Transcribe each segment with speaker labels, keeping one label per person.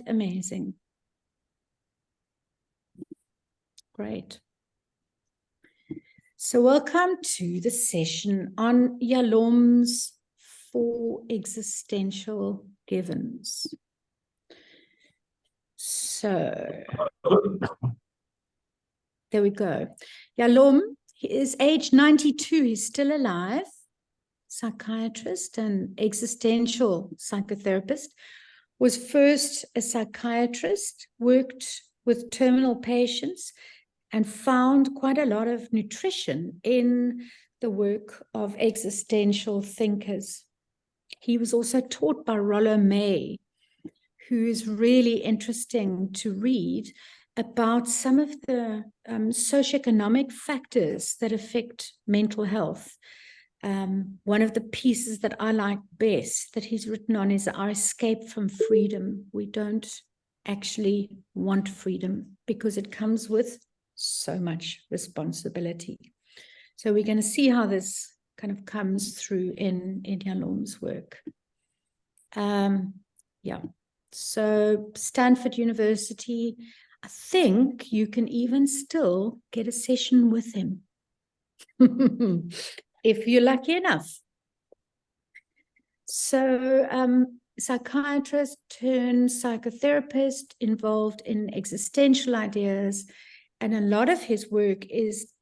Speaker 1: amazing. Great. So welcome to the session on Yalom's 4 existential givens. So there we go. Yalom, he is age 92. He's still alive, psychiatrist and existential psychotherapist. Was first a psychiatrist, worked with terminal patients, and found quite a lot of nutrition in the work of existential thinkers. He was also taught by Rollo May, who is really interesting to read about some of the socioeconomic factors that affect mental health. One of the pieces that I like best that he's written on is our escape from freedom. We don't actually want freedom because it comes with so much responsibility. So we're going to see how this kind of comes through in Yalom's work. Yeah. So Stanford University, I think you can even still get a session with him. If you're lucky enough. So psychiatrist turned psychotherapist, involved in existential ideas, and a lot of his work is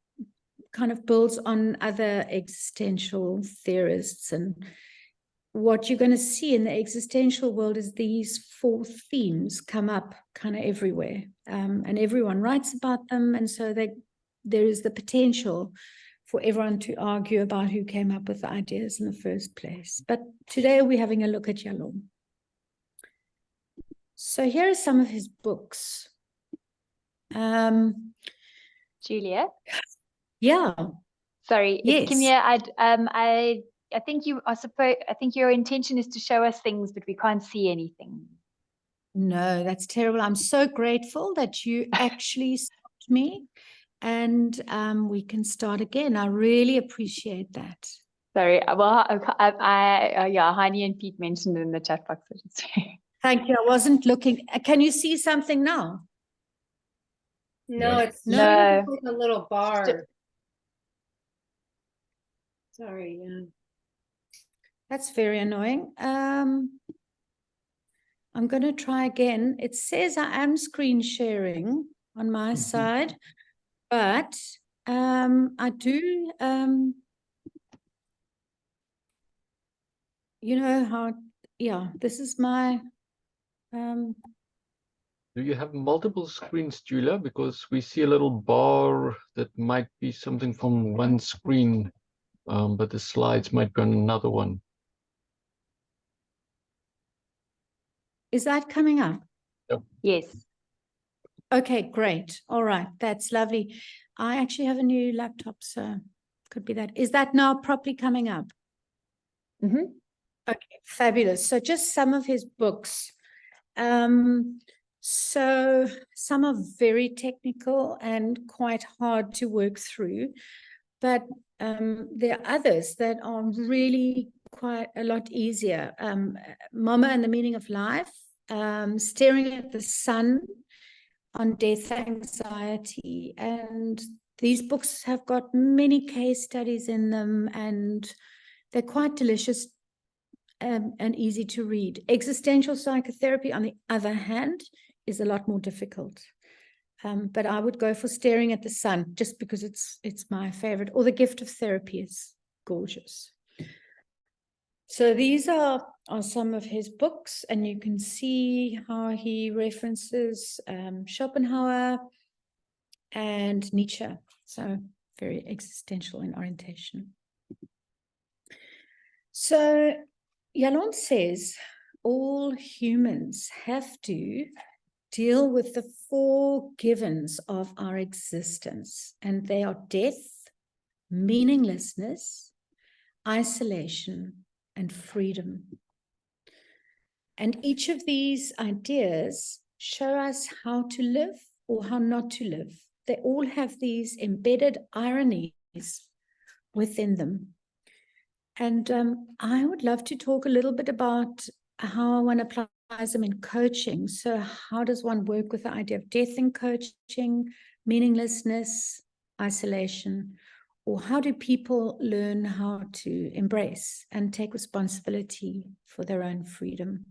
Speaker 1: kind of builds on other existential theorists. And what you're going to see in the existential world is these 4 themes come up kind of everywhere, and everyone writes about them. And so there is the potential for everyone to argue about who came up with the ideas in the first place. But today we're having a look at Yalom. So here are some of his books.
Speaker 2: Julia?
Speaker 1: Yeah.
Speaker 2: Sorry,
Speaker 1: yes.
Speaker 2: it's Kimia. I think you are supposed. I think your intention is to show us things, but we can't see anything.
Speaker 1: No, that's terrible. I'm so grateful that you actually stopped me, and we can start again. I really appreciate that.
Speaker 2: Sorry. Well, yeah, Heini and Pete mentioned it in the chat box.
Speaker 1: Thank you. I wasn't looking. Can you see something now?
Speaker 3: No, it's
Speaker 2: no.
Speaker 3: like a little bar. Sorry, yeah.
Speaker 1: That's very annoying. I'm going to try again. It says I am screen sharing on my side, but I do, you know how, yeah, this is my...
Speaker 4: Do you have multiple screens, Julia? Because we see a little bar that might be something from one screen, but the slides might be on another one.
Speaker 1: Is that coming up?
Speaker 4: Yep.
Speaker 2: Yes.
Speaker 1: Okay, great. All right, that's lovely. I actually have a new laptop, so could be that. Is that now properly coming up?
Speaker 2: Mm-hmm.
Speaker 1: Okay, fabulous. So just some of his books. So some are very technical and quite hard to work through, but there are others that are really quite a lot easier. Mama and the Meaning of Life, Staring at the Sun, on death anxiety. And these books have got many case studies in them, and they're quite delicious and easy to read. Existential psychotherapy, on the other hand, is a lot more difficult. But I would go for Staring at the Sun, just because it's my favorite. Or The Gift of Therapy is gorgeous. So these are some of his books, and you can see how he references Schopenhauer and Nietzsche. So very existential in orientation. So Yalom says all humans have to deal with the 4 givens of our existence, and they are death, meaninglessness, isolation, and freedom. And each of these ideas show us how to live or how not to live. They all have these embedded ironies within them. And I would love to talk a little bit about how one applies them in coaching. So how does one work with the idea of death in coaching, meaninglessness, isolation, or how do people learn how to embrace and take responsibility for their own freedom?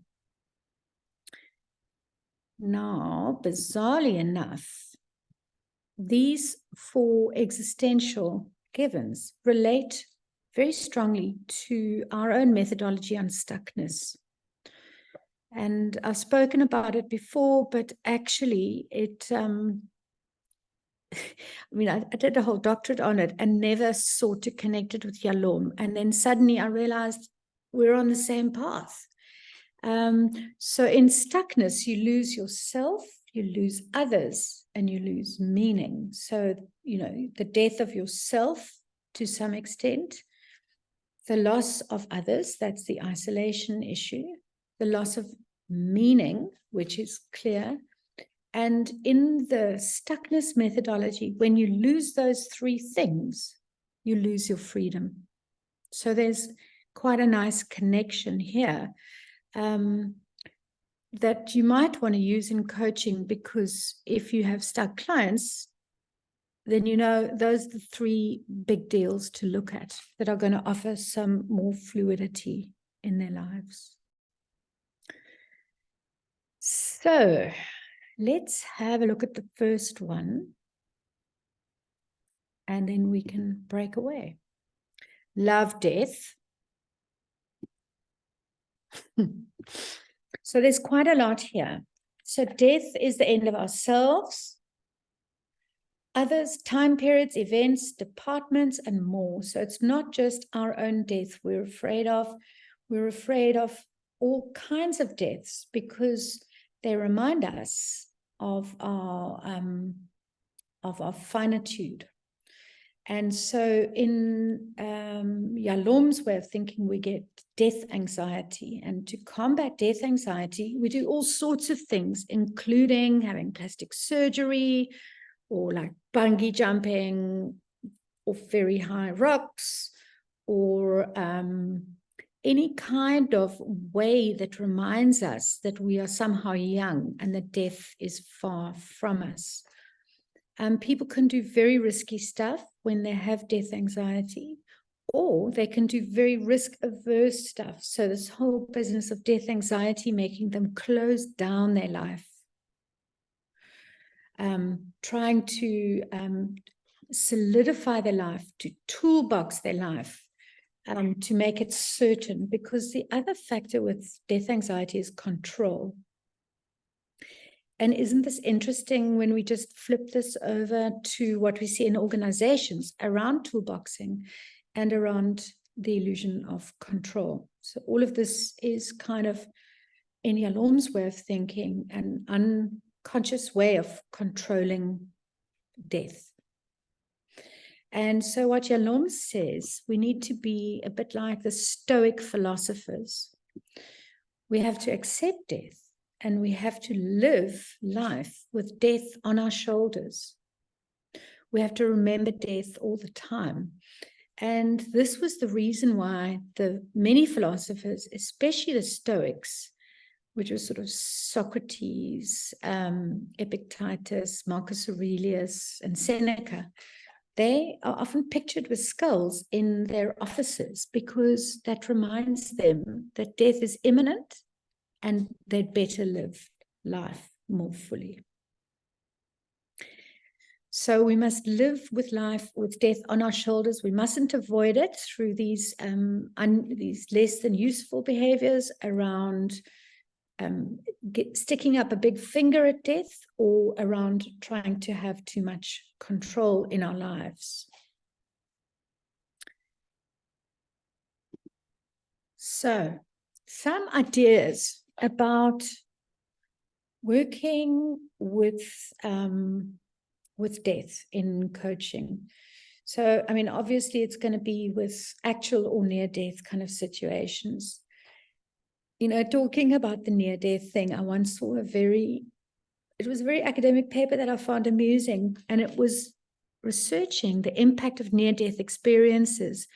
Speaker 1: Now, bizarrely enough, these 4 existential givens relate very strongly to our own methodology on stuckness. And I've spoken about it before, but actually it, I did a whole doctorate on it and never sought to connect it with Yalom. And then suddenly I realized we're on the same path. So in stuckness, you lose yourself, you lose others, and you lose meaning. So, the death of yourself to some extent, the loss of others, that's the isolation issue, the loss of meaning, which is clear. And in the stuckness methodology, when you lose those 3 things, you lose your freedom. So there's quite a nice connection here that you might want to use in coaching, because if you have stuck clients, then those are the 3 big deals to look at that are going to offer some more fluidity in their lives. So let's have a look at the first one, and then we can break away. Love, death. So there's quite a lot here. So death is the end of ourselves, others, time periods, events, departments, and more. So it's not just our own death we're afraid of. We're afraid of all kinds of deaths because they remind us of our finitude. And so in Yalom's way of thinking, we get death anxiety. And to combat death anxiety, we do all sorts of things, including having plastic surgery, or like bungee jumping off very high rocks, or any kind of way that reminds us that we are somehow young and that death is far from us. People can do very risky stuff when they have death anxiety, or they can do very risk-averse stuff. So this whole business of death anxiety making them close down their life, trying to solidify their life, to toolbox their life, to make it certain, because the other factor with death anxiety is control. And isn't this interesting when we just flip this over to what we see in organizations around toolboxing and around the illusion of control? So all of this is kind of, in Yalom's way of thinking, an unconscious way of controlling death. And so what Yalom says, we need to be a bit like the Stoic philosophers. We have to accept death, and we have to live life with death on our shoulders. We have to remember death all the time. And this was the reason why the many philosophers, especially the Stoics, which was sort of Socrates, Epictetus, Marcus Aurelius, and Seneca, they are often pictured with skulls in their offices because that reminds them that death is imminent and they'd better live life more fully. So we must live with life with death on our shoulders. We mustn't avoid it through these less than useful behaviors around sticking up a big finger at death, or around trying to have too much control in our lives. So, some ideas about working with death in coaching. So, obviously it's going to be with actual or near-death kind of situations. Talking about the near-death thing, I once saw it was a very academic paper that I found amusing, and it was researching the impact of near-death experiences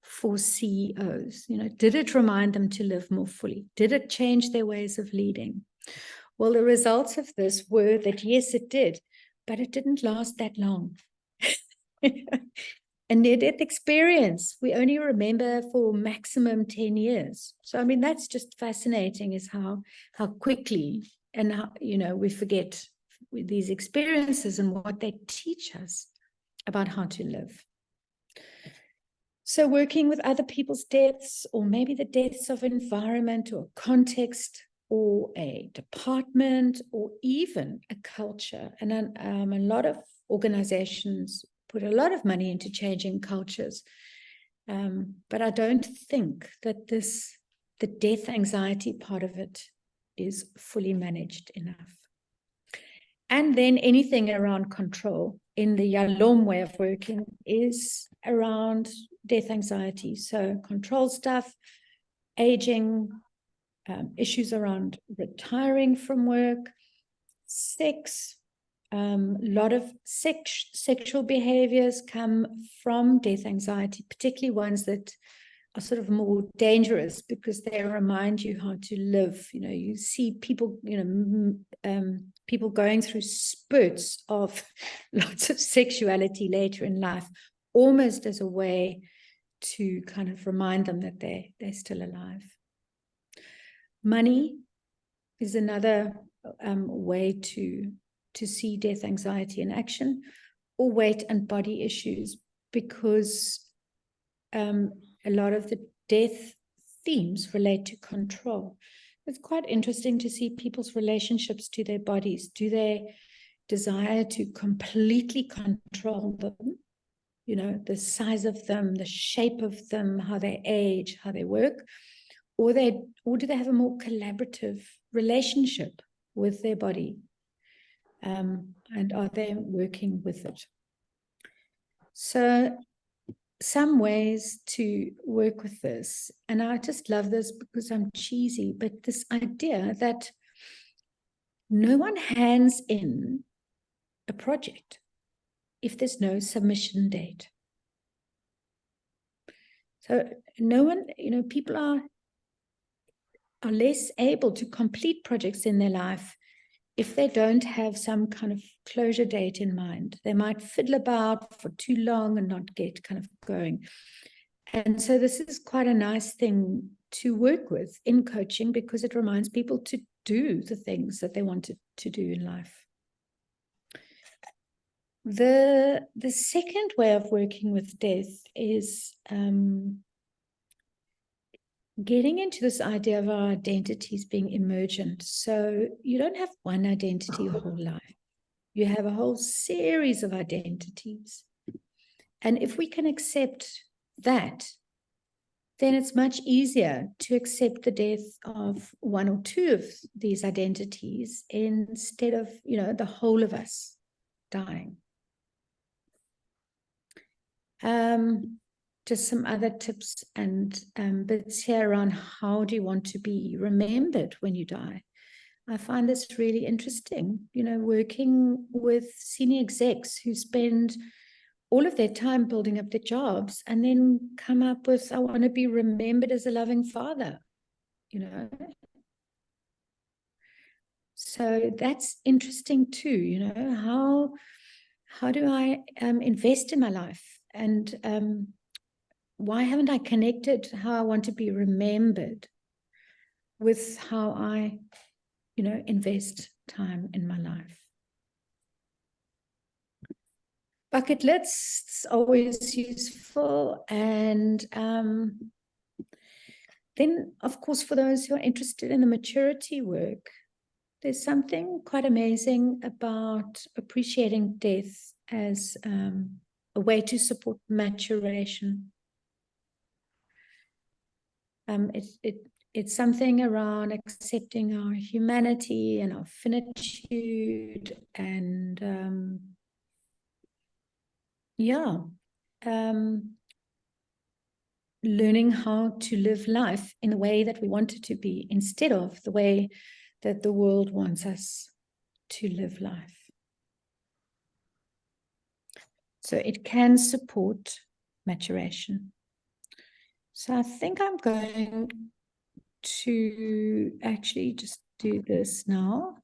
Speaker 1: for CEOs? Did it remind them to live more fully? Did it change their ways of leading? Well, the results of this were that yes, it did, but it didn't last that long. A near-death experience, we only remember for maximum 10 years. So, I mean, that's just fascinating, is how quickly and how, we forget these experiences and what they teach us about how to live. So working with other people's deaths, or maybe the deaths of environment or context or a department or even a culture. And a lot of organizations put a lot of money into changing cultures. But I don't think that the death anxiety part of it is fully managed enough. And then anything around control in the Yalom way of working is around death anxiety. So control stuff, aging, issues around retiring from work, sex. A lot of sexual behaviors come from death anxiety, particularly ones that are sort of more dangerous because they remind you how to live. You see people, people going through spurts of lots of sexuality later in life, almost as a way to kind of remind them that they're still alive. Money is another way to see death anxiety in action, or weight and body issues, because a lot of the death themes relate to control. It's quite interesting to see people's relationships to their bodies. Do they desire to completely control them? The size of them, the shape of them, how they age, how they work, or do they have a more collaborative relationship with their body? And are they working with it? So some ways to work with this, and I just love this because I'm cheesy, but this idea that no one hands in a project if there's no submission date. So no one, people are less able to complete projects in their life if they don't have some kind of closure date in mind. They might fiddle about for too long and not get kind of going. And so this is quite a nice thing to work with in coaching, because it reminds people to do the things that they wanted to do in life. The second way of working with death is getting into this idea of our identities being emergent. So you don't have one identity your whole life. You have a whole series of identities. And if we can accept that, then it's much easier to accept the death of one or two of these identities instead of, the whole of us dying. Just some other tips and bits here around how do you want to be remembered when you die. I find this really interesting, working with senior execs who spend all of their time building up their jobs and then come up with, I want to be remembered as a loving father, So that's interesting too, how do I invest in my life? And why haven't I connected how I want to be remembered with how I, invest time in my life? Bucket lists, always useful. And then, of course, for those who are interested in the maturity work, there's something quite amazing about appreciating death as a way to support maturation. It's something around accepting our humanity and our finitude, and learning how to live life in the way that we want it to be, instead of the way that the world wants us to live life. So it can support maturation. So I think I'm going to actually just do this now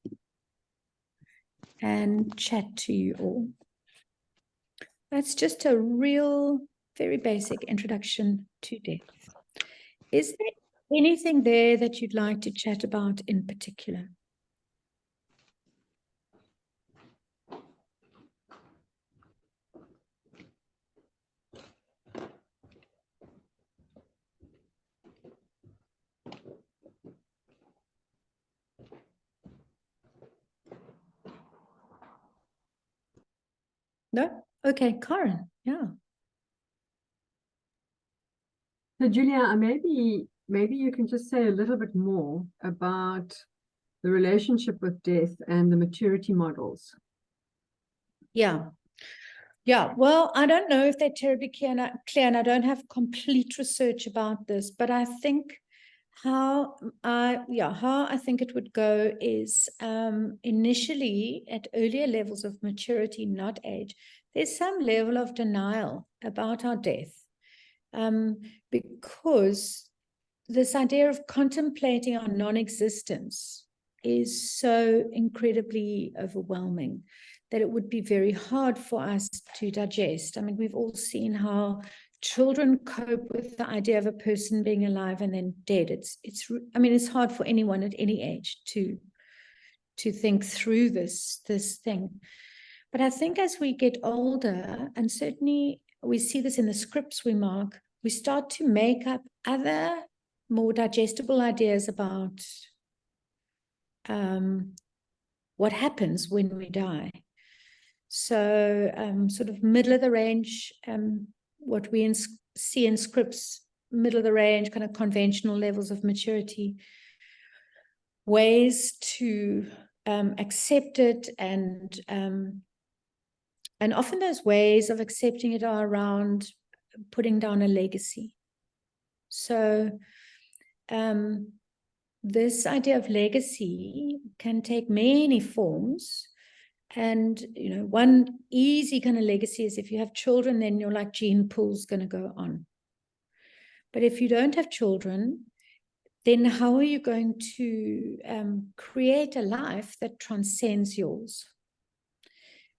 Speaker 1: and chat to you all. That's just a real, very basic introduction to death. Is there anything there that you'd like to chat about in particular? No? Okay, Karen, yeah.
Speaker 5: So Julia, maybe you can just say a little bit more about the relationship with death and the maturity models.
Speaker 1: Yeah. Yeah, well, I don't know if they're terribly clear, and I don't have complete research about this, but I think how I think it would go is initially at earlier levels of maturity, not age, there's some level of denial about our death, because this idea of contemplating our non-existence is so incredibly overwhelming that it would be very hard for us to digest. I mean, we've all seen how children cope with the idea of a person being alive and then dead. It's hard for anyone at any age to think through this thing. But I think as we get older, and certainly we see this in the scripts we mark, we start to make up other more digestible ideas about what happens when we die. So sort of middle of the range, what we see in scripts, middle of the range, kind of conventional levels of maturity, ways to accept it, and often those ways of accepting it are around putting down a legacy. So this idea of legacy can take many forms. And, one easy kind of legacy is if you have children, then your gene pool's going to go on. But if you don't have children, then how are you going to create a life that transcends yours?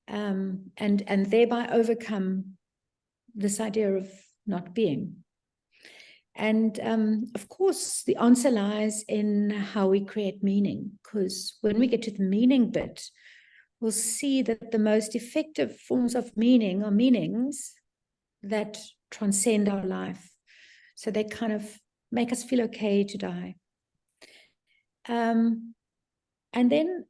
Speaker 1: And thereby overcome this idea of not being. And of course, the answer lies in how we create meaning, because when we get to the meaning bit, we'll see that the most effective forms of meaning are meanings that transcend our life. So they kind of make us feel okay to die. And then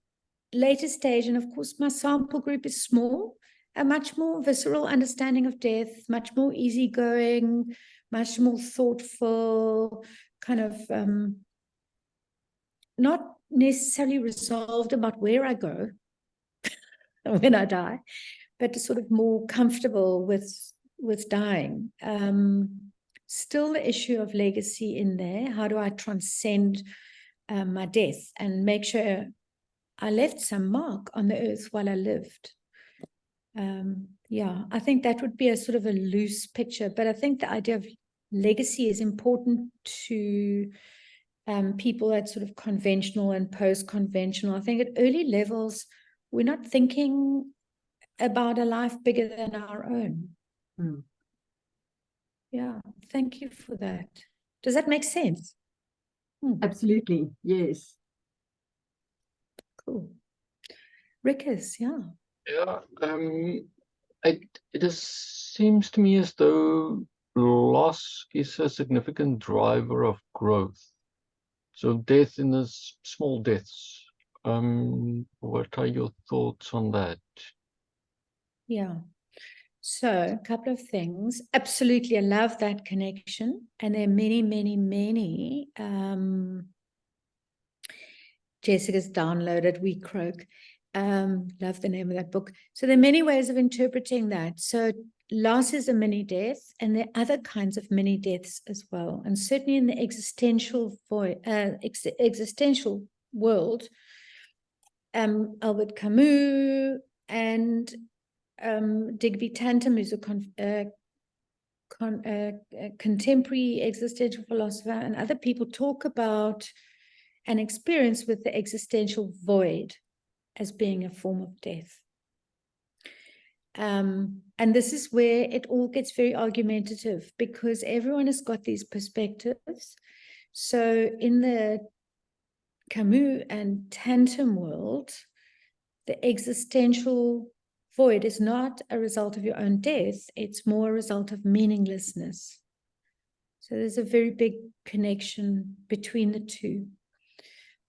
Speaker 1: later stage, and of course my sample group is small, a much more visceral understanding of death, much more easygoing, much more thoughtful, kind of not necessarily resolved about where I go when I die, but sort of more comfortable with dying. Still the issue of legacy in there. How do I transcend my death and make sure I left some mark on the earth while I lived? I think that would be a sort of a loose picture, but I think the idea of legacy is important to people at sort of conventional and post-conventional. I think at early levels, we're not thinking about a life bigger than our own. Yeah, thank you for that. Does that make sense?
Speaker 5: Absolutely, yes.
Speaker 1: Cool. Rickers, yeah.
Speaker 4: Yeah, it seems to me as though loss is a significant driver of growth. So death in the small deaths. What are your thoughts on that?
Speaker 1: Yeah. So a couple of things. Absolutely, I love that connection. And there are many, many, many. Jessica's downloaded We Croak. Love the name of that book. So there are many ways of interpreting that. So loss is a mini death, and there are other kinds of mini deaths as well. And certainly in the existential world, Albert Camus and Digby Tantum, who's a contemporary existential philosopher and other people talk about an experience with the existential void as being a form of death. And this is where it all gets very argumentative, because everyone has got these perspectives. So in the Camus and Tantum world, the existential void is not a result of your own death, it's more a result of meaninglessness. So there's a very big connection between the two.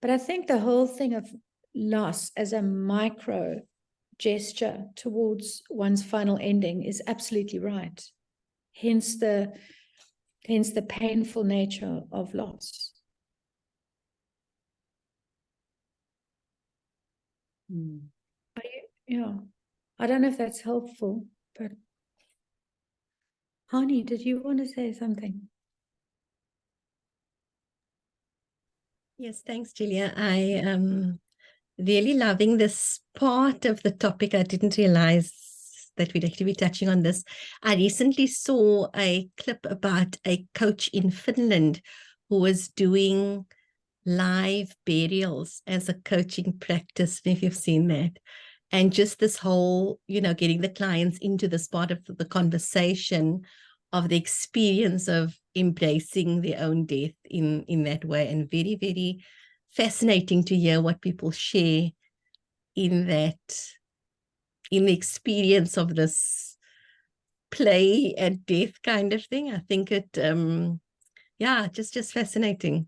Speaker 1: But I think the whole thing of loss as a micro gesture towards one's final ending is absolutely right. Hence the painful nature of loss. Yeah, I don't know if that's helpful, but Hani, did you want to say something?
Speaker 6: Yes, thanks, Julia. I am really loving this part of the topic. I didn't realize that we'd actually be touching on this. I recently saw a clip about a coach in Finland who was doing live burials as a coaching practice, if you've seen that. And just this whole, getting the clients into this part of the conversation of the experience of embracing their own death in that way. And very, very fascinating to hear what people share in the experience of this play at death kind of thing. I think it, just fascinating.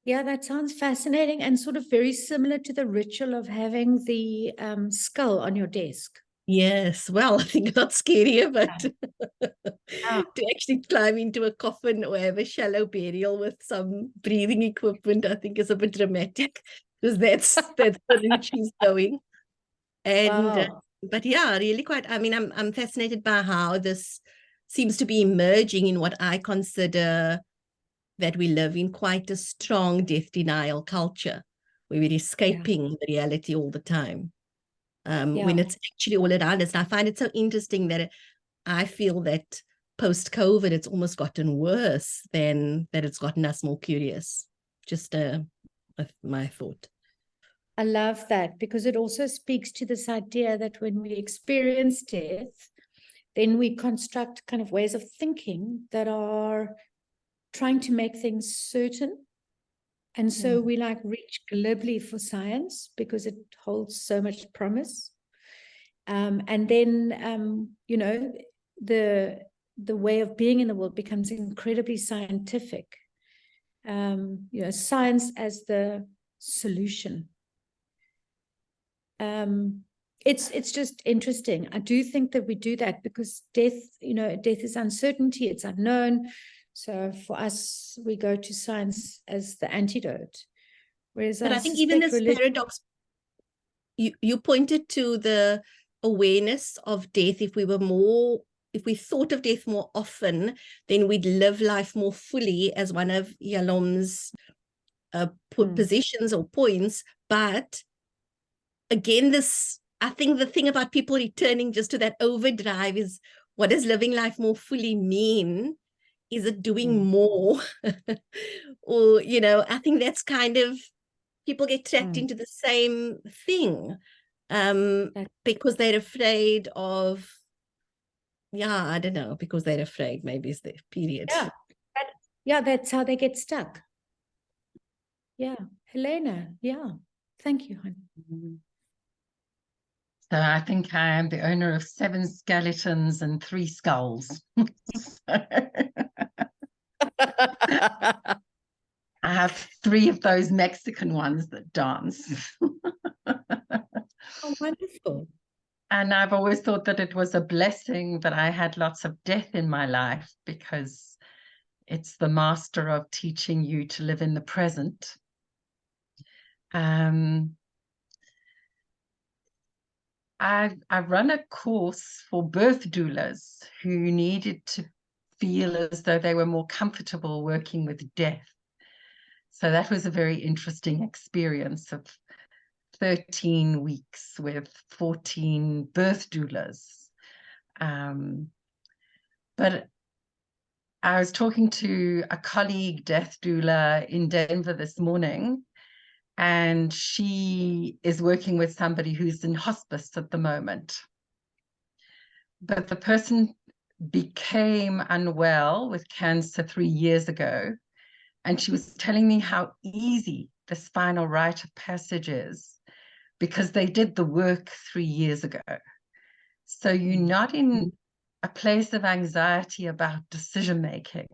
Speaker 1: Yeah, that sounds fascinating and sort of very similar to the ritual of having the skull on your desk.
Speaker 6: Yes, well, I think not scarier, but to actually climb into a coffin or have a shallow burial with some breathing equipment, I think is a bit dramatic, because that's the route she's going. And
Speaker 1: Wow.
Speaker 6: but yeah, really quite. I mean, I'm fascinated by how this seems to be emerging in what I consider that we live in quite a strong death denial culture, where we're escaping the reality all the time. When it's actually all around us. And I find it so interesting that I feel that post-COVID, it's almost gotten worse than that it's gotten us more curious. Just my thought.
Speaker 1: I love that, because it also speaks to this idea that when we experience death, then we construct kind of ways of thinking that are trying to make things certain. And so we reach glibly for science because it holds so much promise. And then, the way of being in the world becomes incredibly scientific. Science as the solution. It's just interesting. I do think that we do that because death is uncertainty, it's unknown. So for us, we go to science as the antidote. Whereas
Speaker 6: but I think even this paradox, you pointed to the awareness of death. If we thought of death more often, then we'd live life more fully, as one of Yalom's positions or points. But again, I think the thing about people returning just to that overdrive is, what does living life more fully mean? Is it doing more? Or, I think that's kind of, people get trapped into the same thing because they're afraid of, I don't know, because they're afraid, maybe is the period.
Speaker 1: Yeah, that's how they get stuck. Yeah, Helena, thank you, honey.
Speaker 7: So I think I am the owner of 7 skeletons and 3 skulls. I have 3 of those Mexican ones that dance.
Speaker 1: Oh, wonderful.
Speaker 7: And I've always thought that it was a blessing that I had lots of death in my life, because it's the master of teaching you to live in the present. I run a course for birth doulas who needed to feel as though they were more comfortable working with death. So that was a very interesting experience of 13 weeks with 14 birth doulas. But I was talking to a colleague death doula in Denver this morning, and she is working with somebody who's in hospice at the moment. But the person became unwell with cancer 3 years ago, and she was telling me how easy the spinal rite of passage is because they did the work 3 years ago. So you're not in a place of anxiety about decision making.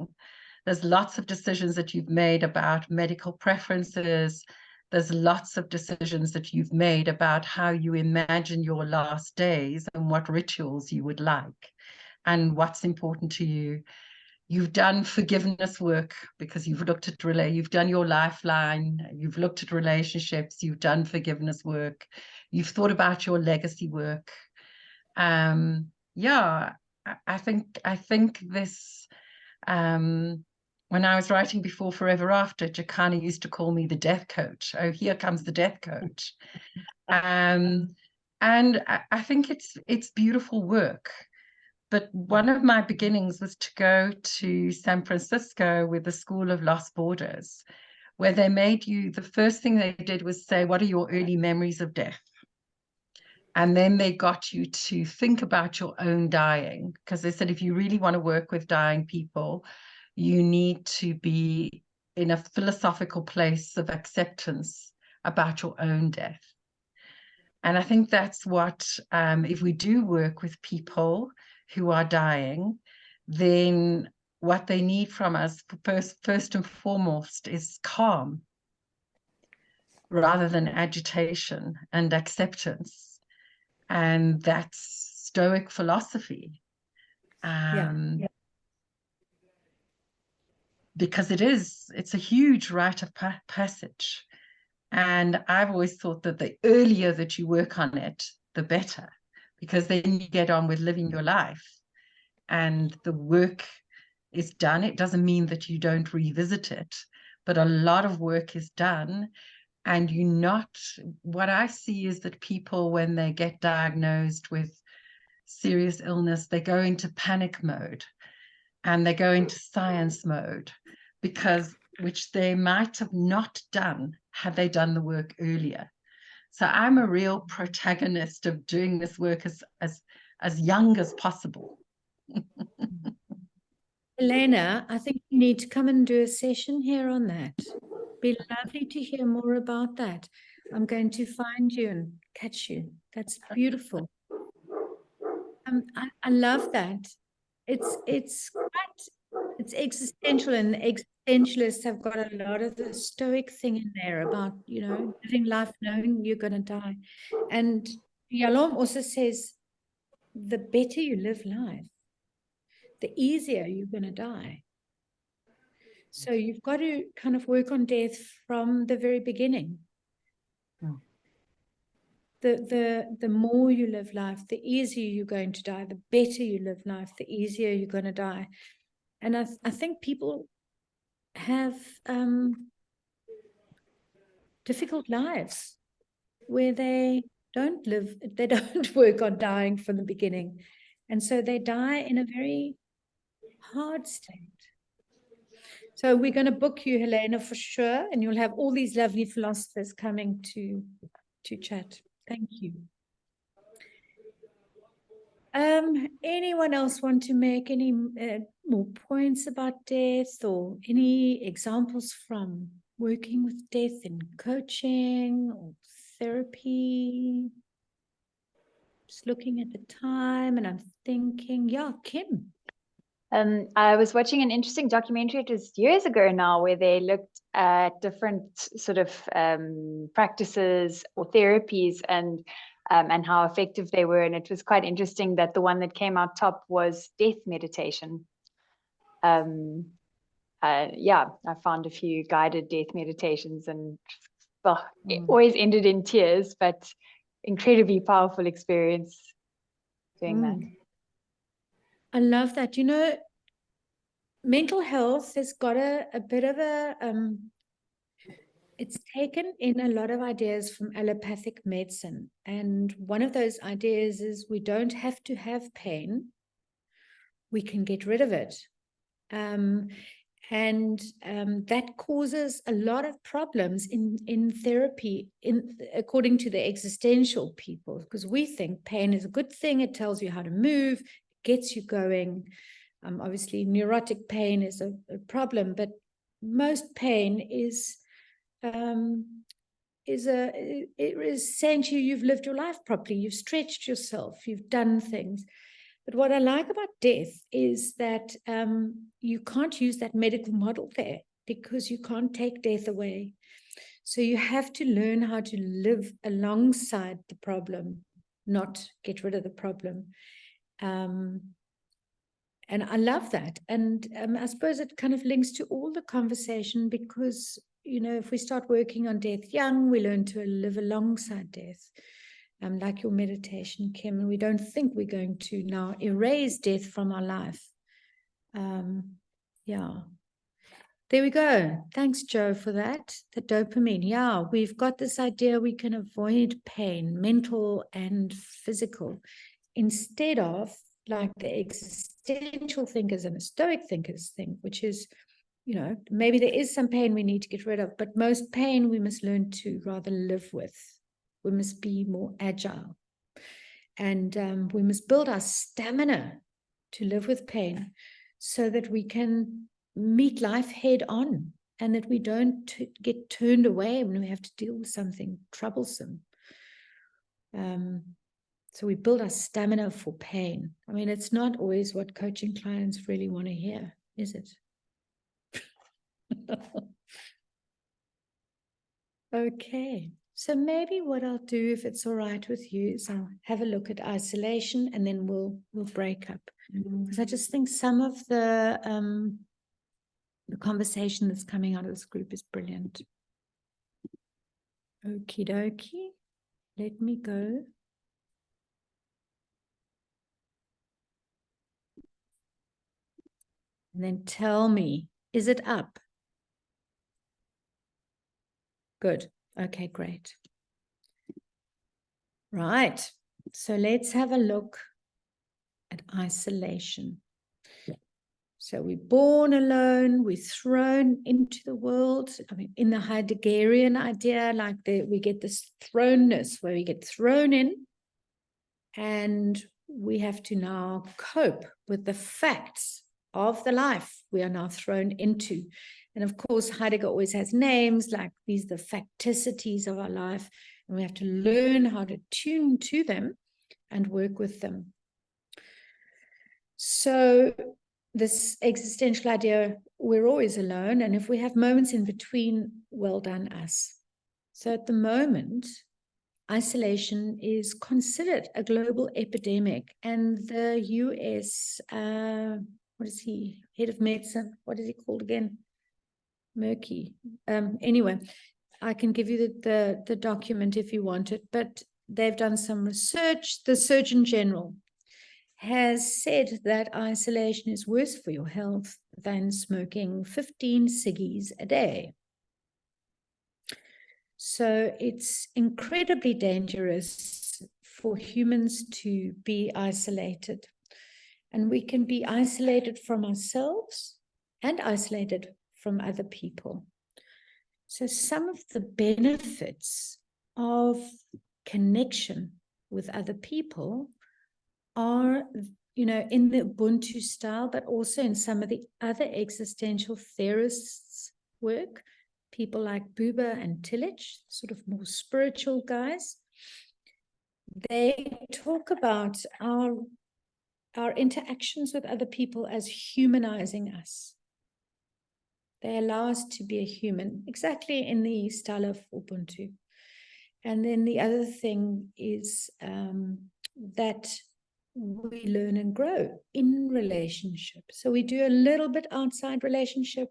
Speaker 7: There's lots of decisions that you've made about medical preferences. There's lots of decisions that you've made about how you imagine your last days and what rituals you would like and what's important to you. You've done forgiveness work because you've looked at you've done your lifeline, you've looked at relationships, you've done forgiveness work, you've thought about your legacy work. Yeah, I think this, when I was writing before Forever After, Jacana used to call me the death coach. Oh, here comes the death coach. And I think it's beautiful work. But one of my beginnings was to go to San Francisco with the School of Lost Borders, where they made you, the first thing they did was say, what are your early memories of death? And then they got you to think about your own dying, because they said, if you really want to work with dying people, you need to be in a philosophical place of acceptance about your own death. And I think that's what, if we do work with people who are dying, then what they need from us first and foremost is calm rather than agitation and acceptance. And that's Stoic philosophy. Because it's a huge rite of passage. And I've always thought that the earlier that you work on it, the better, because then you get on with living your life and the work is done. It doesn't mean that you don't revisit it, but a lot of work is done. And what I see is that people, when they get diagnosed with serious illness, they go into panic mode and they go into science mode, which they might have not done had they done the work earlier. So I'm a real protagonist of doing this work as young as possible.
Speaker 1: Elena, I think you need to come and do a session here on that. Be lovely to hear more about that. I'm going to find you and catch you. That's beautiful. I love that. It's existential, and the existentialists have got a lot of the Stoic thing in there about, living life knowing you're going to die. And Yalom also says, the better you live life, the easier you're going to die. So you've got to kind of work on death from the very beginning. The more you live life, the easier you're going to die. The better you live life, the easier you're going to die. And I think people have difficult lives where they don't work on dying from the beginning. And so they die in a very hard state. So we're going to book you, Helena, for sure. And you'll have all these lovely philosophers coming to chat. Thank you. Anyone else want to make any more points about death, or any examples from working with death in coaching or therapy? Just looking at the time and I'm thinking, yeah, Kim.
Speaker 2: I was watching an interesting documentary, it was years ago now, where they looked at different sort of practices or therapies and how effective they were. And it was quite interesting that the one that came out top was death meditation. Yeah, I found a few guided death meditations, and it always ended in tears, but incredibly powerful experience doing that.
Speaker 1: I love that. Mental health has got a bit of a, it's taken in a lot of ideas from allopathic medicine. And one of those ideas is we don't have to have pain. we can get rid of it. That causes a lot of problems in therapy, according to the existential people, because we think pain is a good thing. It tells you how to move, gets you going. Obviously, neurotic pain is a problem, but most pain is saying to you, you've lived your life properly, you've stretched yourself, you've done things. But what I like about death is that you can't use that medical model there, because you can't take death away. So you have to learn how to live alongside the problem, not get rid of the problem. And I love that. And I suppose it kind of links to all the conversation, because, you know, if we start working on death young, we learn to live alongside death. Like your meditation, Kim, and we don't think we're going to now erase death from our life. Yeah. There we go. Thanks, Joe, for that. The dopamine. Yeah, we've got this idea we can avoid pain, mental and physical, instead of like the existential thinkers and the Stoic thinkers think, which is, you know, maybe there is some pain we need to get rid of, but most pain we must learn to rather live with. We must be more agile, and we must build our stamina to live with pain, so that we can meet life head on, and that we don't get turned away when we have to deal with something troublesome. So we build our stamina for pain. I mean, it's not always what coaching clients really want to hear, is it? Okay. So maybe what I'll do, if it's all right with you, is I'll have a look at isolation, and then we'll break up. Because I just think some of the conversation that's coming out of this group is brilliant. Okie dokie. Let me go. And then tell me, is it up? Good. Okay, great. Right. So let's have a look at isolation. So we're born alone, we're thrown into the world. I mean, in the Heideggerian idea, like we get this thrownness where we get thrown in, and we have to now cope with the facts of the life we are now thrown into. And of course, Heidegger always has names like these, the facticities of our life, and we have to learn how to tune to them and work with them. So this existential idea, we're always alone, and if we have moments in between, well done us. So at the moment, isolation is considered a global epidemic, and the US, what is he, head of medicine, what is he called again? Murky. Anyway, I can give you the document if you want it, but they've done some research. The Surgeon General has said that isolation is worse for your health than smoking 15 ciggies a day. So it's incredibly dangerous for humans to be isolated. And we can be isolated from ourselves and isolated from other people. So some of the benefits of connection with other people are, you know, in the Ubuntu style, but also in some of the other existential theorists' work, people like Buber and Tillich, sort of more spiritual guys. They talk about our interactions with other people as humanizing us. They allow us to be a human, exactly in the style of Ubuntu. And then the other thing is that we learn and grow in relationship. So we do a little bit outside relationship,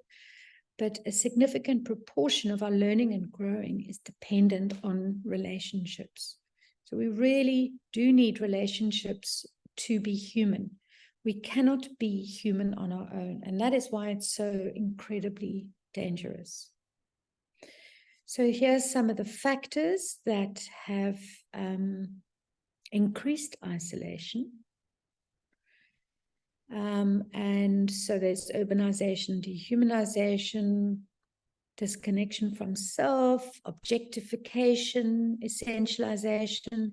Speaker 1: but a significant proportion of our learning and growing is dependent on relationships. So we really do need relationships to be human. We cannot be human on our own, and that is why it's so incredibly dangerous. So here's some of the factors that have increased isolation. And so there's urbanization, dehumanization, disconnection from self, objectification, essentialization.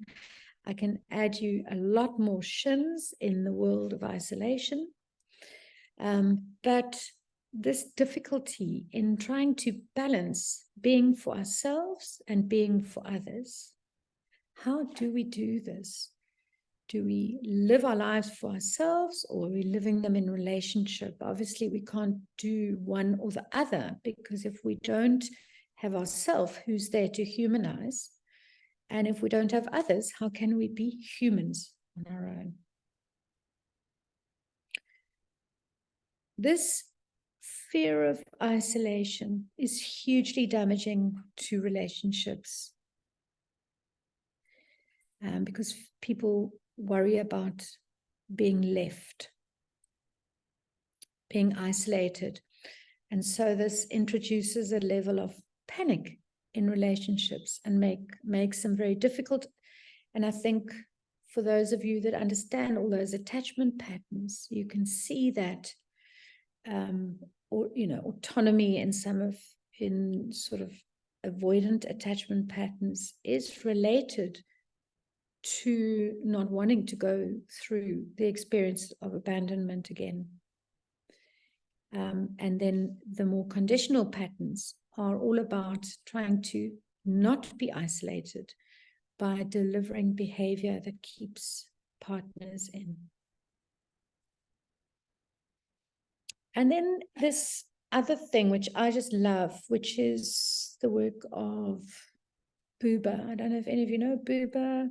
Speaker 1: I can add you a lot more shins in the world of isolation. But this difficulty in trying to balance being for ourselves and being for others, how do we do this? Do we live our lives for ourselves, or are we living them in relationship? Obviously, we can't do one or the other, because if we don't have ourselves, who's there to humanize? And if we don't have others, how can we be humans on our own? This fear of isolation is hugely damaging to relationships, because people worry about being left, being isolated. And so this introduces a level of panic in relationships and makes them very difficult. And I think for those of you that understand all those attachment patterns, you can see that autonomy in sort of avoidant attachment patterns is related to not wanting to go through the experience of abandonment again. And then the more conditional patterns are all about trying to not be isolated by delivering behavior that keeps partners in. And then this other thing, which I just love, which is the work of Buber. I don't know if any of you know Buber.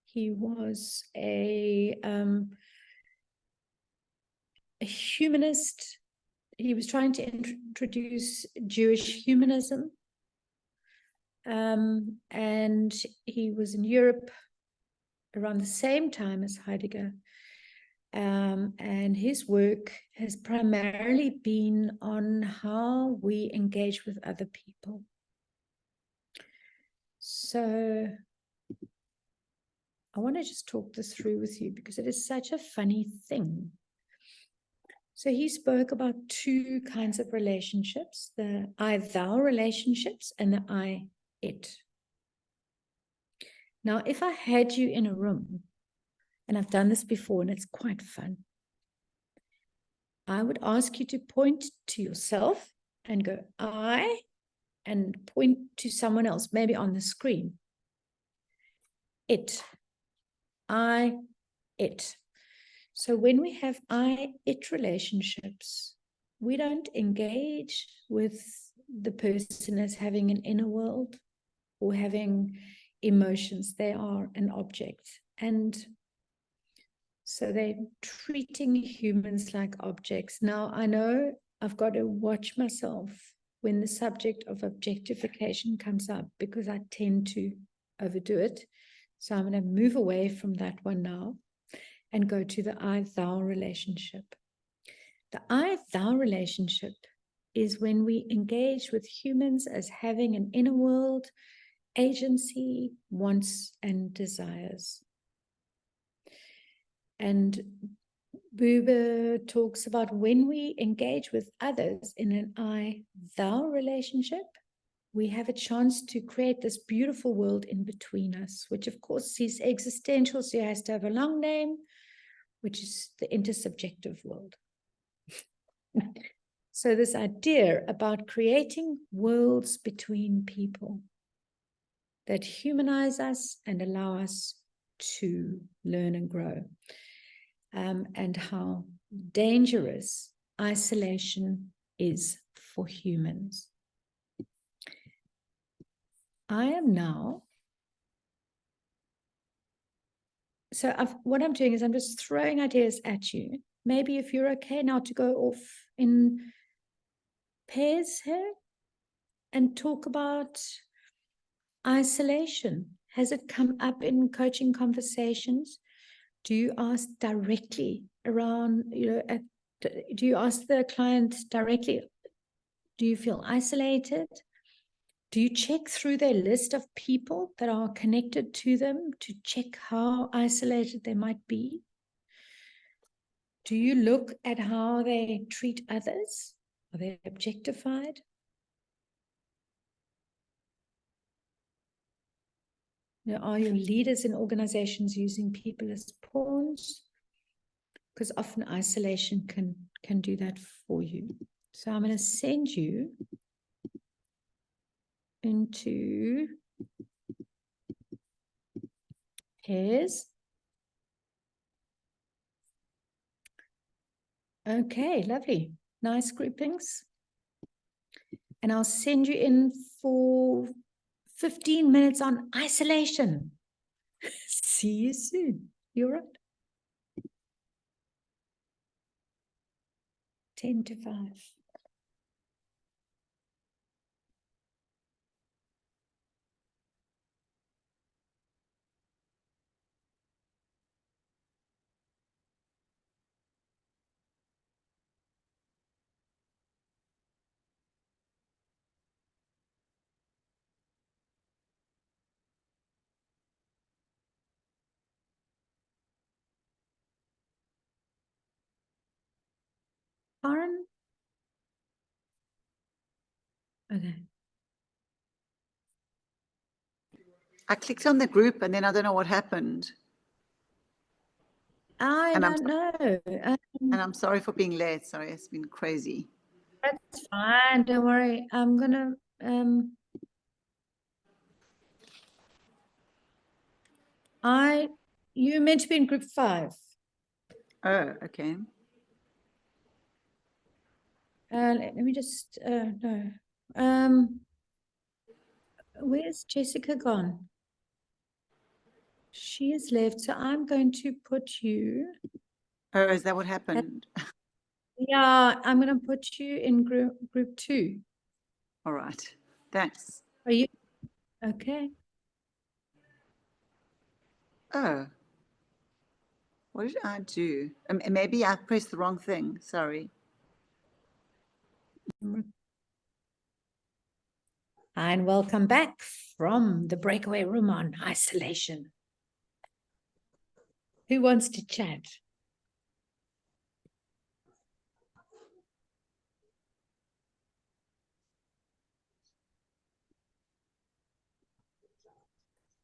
Speaker 1: He was a humanist. He was trying to introduce Jewish humanism. And he was in Europe around the same time as Heidegger. And his work has primarily been on how we engage with other people. So I want to just talk this through with you because it is such a funny thing. So he spoke about two kinds of relationships, the I-thou relationships and the I-it. Now, if I had you in a room, and I've done this before and it's quite fun, I would ask you to point to yourself and go, I, and point to someone else, maybe on the screen. It. I, it. So when we have I-it relationships, we don't engage with the person as having an inner world or having emotions. They are an object. And so they're treating humans like objects. Now, I know I've got to watch myself when the subject of objectification comes up because I tend to overdo it. So I'm going to move away from that one now and go to the I-thou relationship. The I-thou relationship is when we engage with humans as having an inner world, agency, wants, and desires. And Buber talks about when we engage with others in an I-thou relationship, we have a chance to create this beautiful world in between us, which of course is existential, so he has to have a long name, which is the intersubjective world. So this idea about creating worlds between people that humanize us and allow us to learn and grow, and how dangerous isolation is for humans. I am now, so what I'm doing is I'm just throwing ideas at you. Maybe if you're okay now to go off in pairs here and talk about isolation. Has it come up in coaching conversations? Do you ask directly around, do you ask the client directly, do you feel isolated? Do you check through their list of people that are connected to them to check how isolated they might be? Do you look at how they treat others? Are they objectified? Are your leaders in organizations using people as pawns? Because often isolation can do that for you. So I'm going to send you into pairs. Okay, lovely. Nice groupings. And I'll send you in for 15 minutes on isolation. See you soon. You're right. 10 to 5. Karen? Okay.
Speaker 8: I clicked on the group and then I don't know what happened.
Speaker 1: I
Speaker 8: And
Speaker 1: don't know.
Speaker 8: And I'm sorry for being late. Sorry, it's been crazy.
Speaker 1: That's fine. Don't worry. I'm gonna you meant to be in group 5.
Speaker 8: Oh, okay.
Speaker 1: Let me just no. Where's Jessica gone? She has left, so I'm going to put you.
Speaker 8: Oh, is that what happened?
Speaker 1: Yeah, I'm going to put you in group 2.
Speaker 8: All right. Thanks.
Speaker 1: Are you okay?
Speaker 8: Oh. What did I do? Maybe I pressed the wrong thing. Sorry.
Speaker 1: And welcome back from the breakaway room on isolation. Who wants to chat?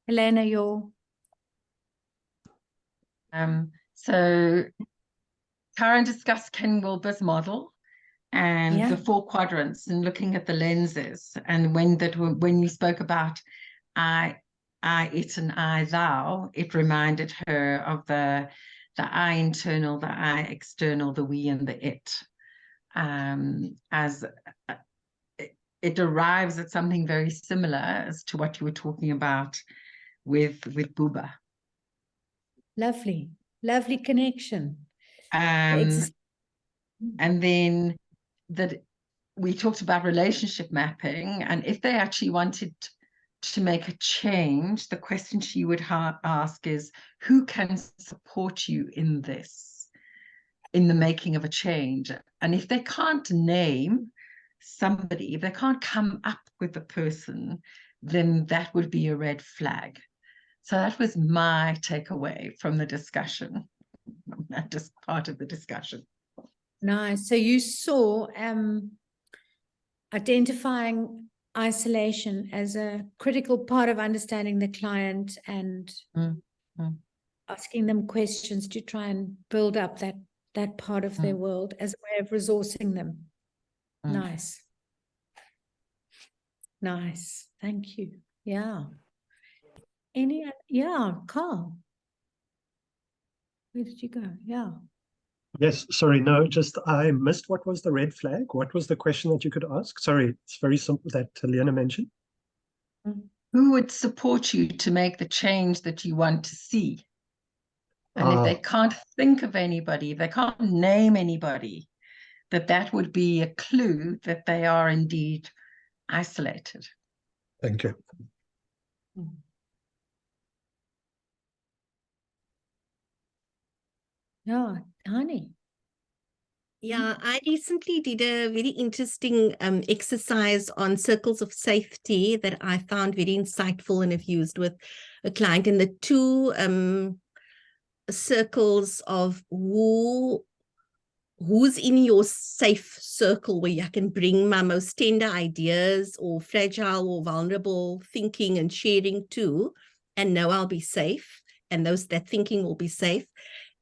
Speaker 1: Helena, you're...
Speaker 7: So Karen discussed Ken Wilber's model and
Speaker 1: Yeah.
Speaker 7: the 4 quadrants and looking at the lenses. And when we spoke about I, it, and I, thou, it reminded her of the I internal, the I external, the we, and the it. As it arrives at something very similar as to what you were talking about with Buba.
Speaker 1: Lovely, lovely connection.
Speaker 7: And then that we talked about relationship mapping, and if they actually wanted to make a change, the question she would ask is, who can support you in this, in the making of a change? And if they can't name somebody, if they can't come up with a person, then that would be a red flag. So that was my takeaway from the discussion, not just part of the discussion.
Speaker 1: Nice. So you saw identifying isolation as a critical part of understanding the client and asking them questions to try and build up that part of their world as a way of resourcing them. Nice. Nice. Thank you. Yeah. Yeah, Carl. Where did you go? Yeah.
Speaker 9: Yes, sorry, no, just I missed what was the red flag. What was the question that you could ask? Sorry, it's very simple that Liana mentioned.
Speaker 7: Who would support you to make the change that you want to see? And if they can't think of anybody, if they can't name anybody, that would be a clue that they are indeed isolated.
Speaker 9: Thank you.
Speaker 1: Yeah, honey.
Speaker 6: Yeah, I recently did a very interesting exercise on circles of safety that I found very insightful and have used with a client. And the 2 circles of Wu who's in your safe circle where I can bring my most tender ideas or fragile or vulnerable thinking and sharing to, and know I'll be safe, and that thinking will be safe.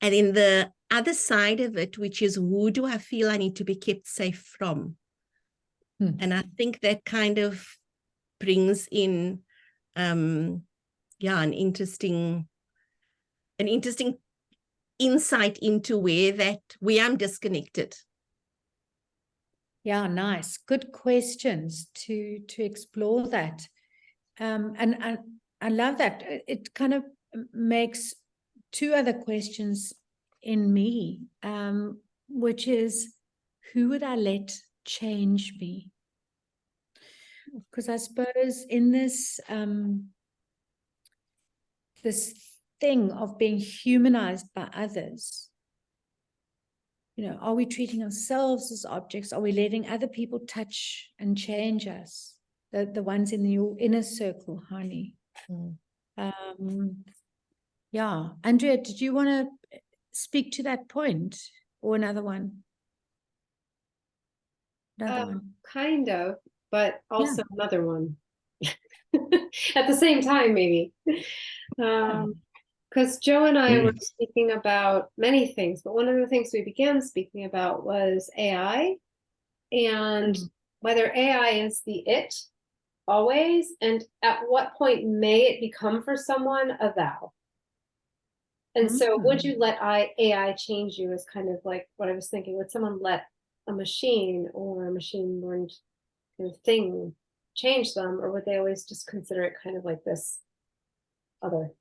Speaker 6: And in the other side of it, which is, who do I feel I need to be kept safe from? And I think that kind of brings in, an interesting insight into where I'm disconnected.
Speaker 1: Yeah, nice. Good questions to explore that. And I love that. It kind of makes two other questions in me, which is, who would I let change me? Because I suppose in this this thing of being humanized by others, are we treating ourselves as objects? Are we letting other people touch and change us? The ones in your inner circle, honey. Yeah. Andrea, did you want to speak to that point, or another one?
Speaker 3: Kind of, but also another one. At the same time, maybe. Because Joe and I were speaking about many things, but one of the things we began speaking about was AI, and whether AI is the it always, and at what point may it become for someone a thou. And so would you let AI change you, is kind of like what I was thinking. Would someone let a machine or a machine learned kind of thing change them, or would they always just consider it kind of like this other?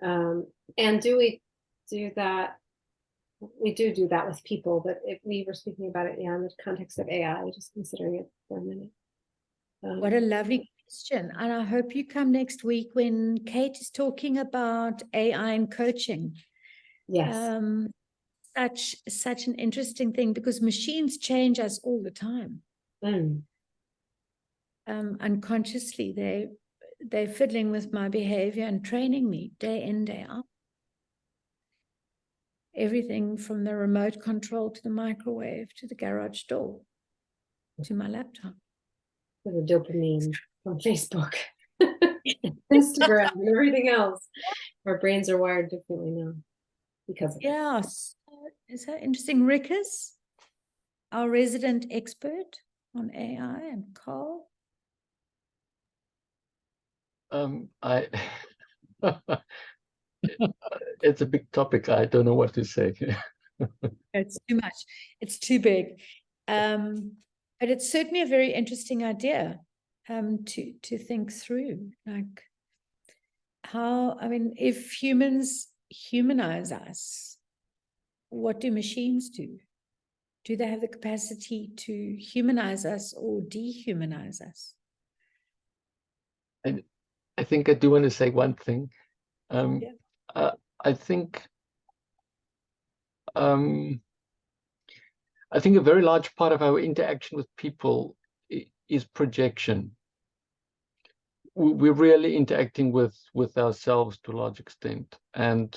Speaker 3: And do we do that? We do that with people, but if we were speaking about it, in the context of AI, just considering it for a minute.
Speaker 1: What a lovely question. And I hope you come next week when Kate is talking about AI and coaching.
Speaker 3: Yes.
Speaker 1: Such an interesting thing, because machines change us all the time. Unconsciously, they're fiddling with my behavior and training me day in, day out. Everything from the remote control to the microwave to the garage door to my laptop.
Speaker 3: The dopamine from Facebook, Instagram, and everything else. Our brains are wired differently now because of it.
Speaker 1: Yes. Is that interesting? Rickers, our resident expert on AI, and Carl.
Speaker 4: It's a big topic. I don't know what to say.
Speaker 1: It's too much. It's too big. But it's certainly a very interesting idea to think through. Like how, if humans humanize us, what do machines do? Do they have the capacity to humanize us or dehumanize us?
Speaker 4: And I think I do want to say one thing. I think a very large part of our interaction with people is projection. We're really interacting with ourselves to a large extent, and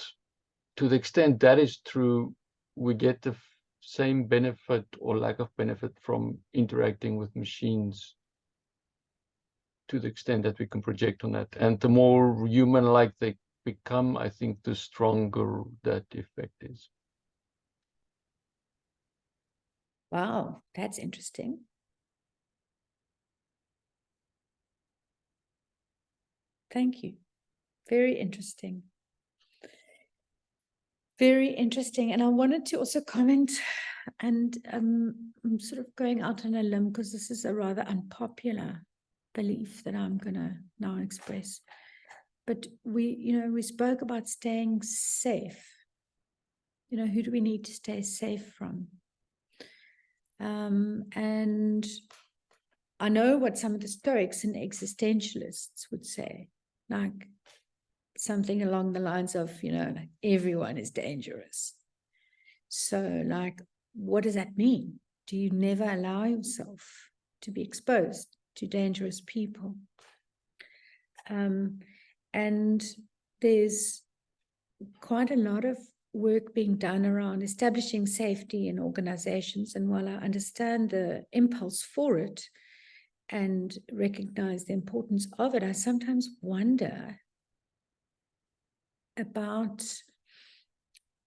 Speaker 4: to the extent that is true, we get the same benefit or lack of benefit from interacting with machines, to the extent that we can project on that. And the more human-like they become, I think the stronger that effect is.
Speaker 1: Wow, that's interesting. Thank you. Very interesting. Very interesting. And I wanted to also comment, and I'm sort of going out on a limb because this is a rather unpopular belief that I'm going to now express. But we spoke about staying safe. Who do we need to stay safe from? And I know what some of the Stoics and existentialists would say, like something along the lines of, like everyone is dangerous. So, like, what does that mean? Do you never allow yourself to be exposed to dangerous people? And there's quite a lot of work being done around establishing safety in organizations. And while I understand the impulse for it and recognize the importance of it, I sometimes wonder about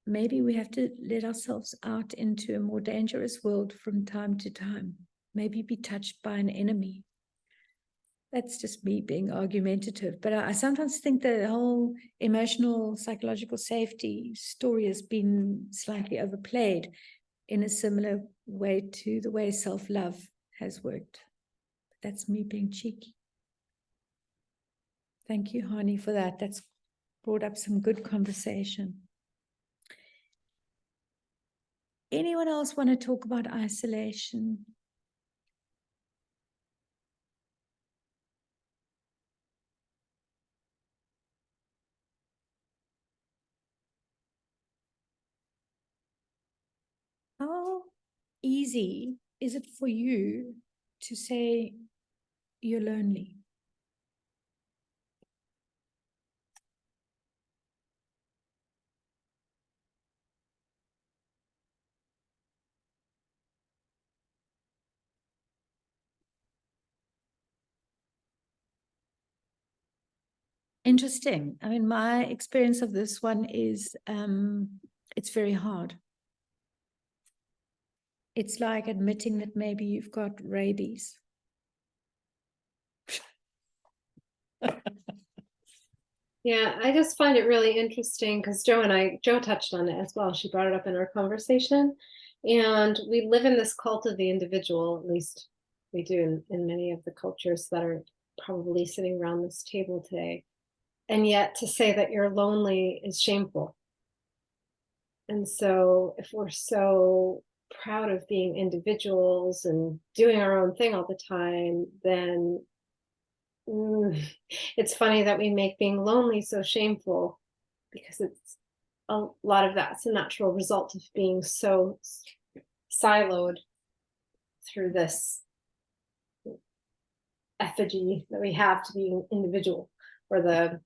Speaker 1: maybe we have to let ourselves out into a more dangerous world from time to time, maybe be touched by an enemy. That's just me being argumentative, but I sometimes think the whole emotional, psychological safety story has been slightly overplayed in a similar way to the way self-love has worked. That's me being cheeky. Thank you, Hani, for that. That's brought up some good conversation. Anyone else want to talk about isolation? How easy is it for you to say you're lonely? Interesting. I mean, my experience of this one is it's very hard. It's like admitting that maybe you've got rabies.
Speaker 3: Yeah, I just find it really interesting because Joe touched on it as well. She brought it up in our conversation. And we live in this cult of the individual, at least we do in many of the cultures that are probably sitting around this table today. And yet to say that you're lonely is shameful. And so if we're so proud of being individuals and doing our own thing all the time, then it's funny that we make being lonely so shameful, because it's a lot of that's a natural result of being so siloed through this effigy that we have to being individual, or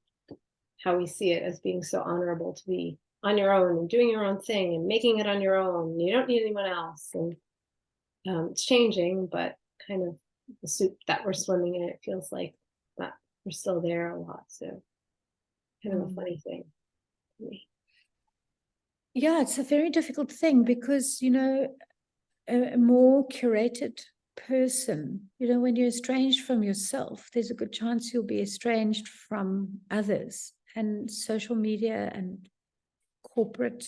Speaker 3: how we see it as being so honorable to be on your own and doing your own thing and making it on your own. You don't need anyone else. And it's changing, but kind of the soup that we're swimming in, it feels like that we're still there a lot. So kind of a funny thing to me.
Speaker 1: Yeah, it's a very difficult thing because, you know, a more curated person, you know, when you're estranged from yourself, there's a good chance you'll be estranged from others. And social media and corporate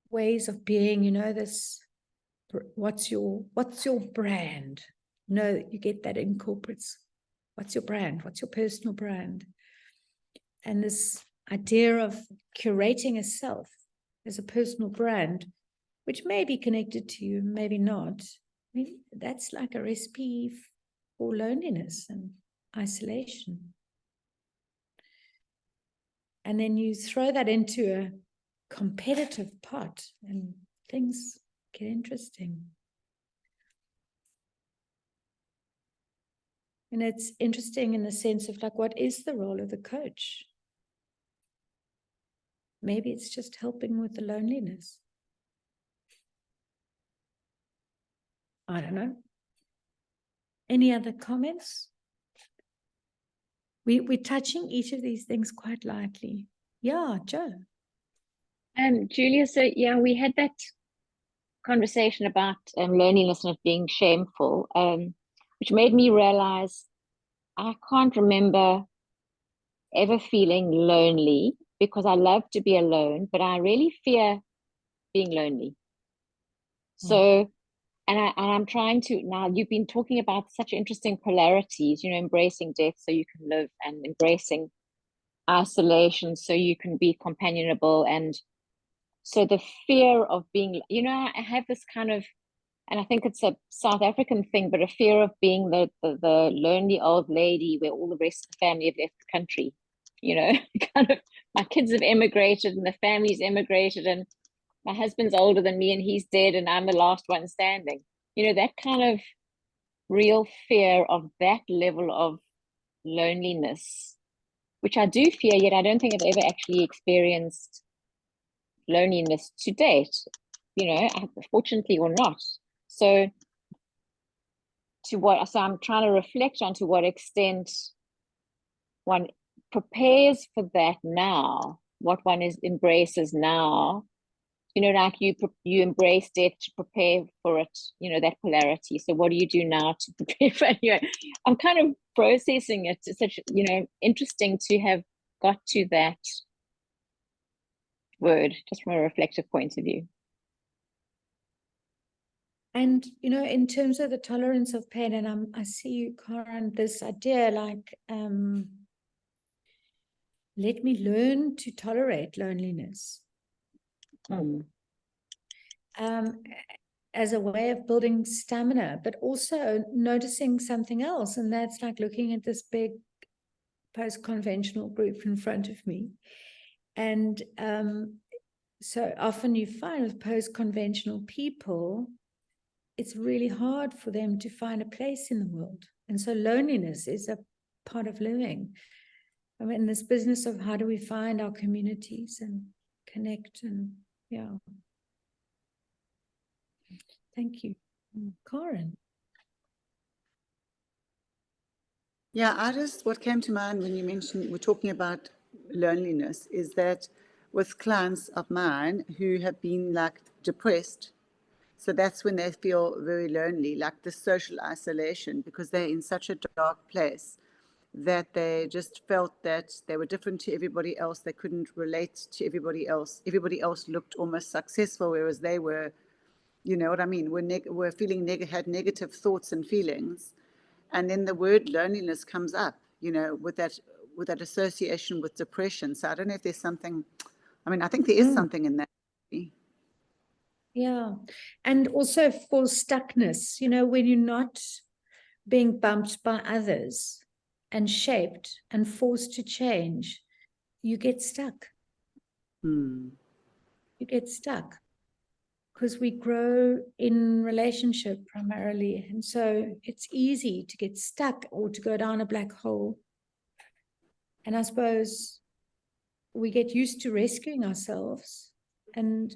Speaker 1: ways of being, you know, this, what's your brand? No, you get that in corporates. What's your brand? What's your personal brand? And this idea of curating a self as a personal brand, which may be connected to you, maybe not. I mean, that's like a recipe for loneliness and isolation. And then you throw that into a competitive pot and things get interesting. And it's interesting in the sense of like, what is the role of the coach? Maybe it's just helping with the loneliness. I don't know. Any other comments? We're touching each of these things quite lightly. Yeah, Joe.
Speaker 10: Julia, so yeah, we had that conversation about loneliness and it being shameful, which made me realize I can't remember ever feeling lonely, because I love to be alone, but I really fear being lonely. So, and I'm trying to, now you've been talking about such interesting polarities, you know, embracing death so you can live, and embracing isolation so you can be companionable. And so the fear of being, you know, I have this kind of, and I think it's a South African thing, but a fear of being the lonely old lady where all the rest of the family have left the country. You know, kind of, my kids have emigrated and the family's emigrated and my husband's older than me and he's dead and I'm the last one standing. You know, that kind of real fear of that level of loneliness, which I do fear, yet I don't think I've ever actually experienced loneliness to date, fortunately or not. So I'm trying to reflect on to what extent one prepares for that now, what one embraces now. Like you embrace death to prepare for it, that polarity. So what do you do now to prepare for it? I'm kind of processing it. It's such, interesting to have got to that word, just from a reflective point of view.
Speaker 1: And, in terms of the tolerance of pain, and I see you, Karen, this idea like, let me learn to tolerate loneliness. As a way of building stamina, but also noticing something else. And that's like looking at this big post-conventional group in front of me. And so often you find with post-conventional people, it's really hard for them to find a place in the world. And so loneliness is a part of living. I mean, this business of how do we find our communities and connect, and yeah. Thank you. Karen.
Speaker 8: Yeah, what came to mind when you mentioned, we're talking about loneliness, is that with clients of mine who have been like depressed, so that's when they feel very lonely, like the social isolation, because they're in such a dark place that they just felt that they were different to everybody else. They couldn't relate to everybody else. Everybody else looked almost successful, whereas they were, you know what I mean, were feeling had negative thoughts and feelings. And then the word loneliness comes up, with that association with depression. So I don't know if there's something, I think there is something in that.
Speaker 1: Yeah. And also for stuckness, when you're not being bumped by others and shaped and forced to change, you get stuck. You get stuck because we grow in relationship primarily. And so it's easy to get stuck or to go down a black hole. And I suppose we get used to rescuing ourselves, and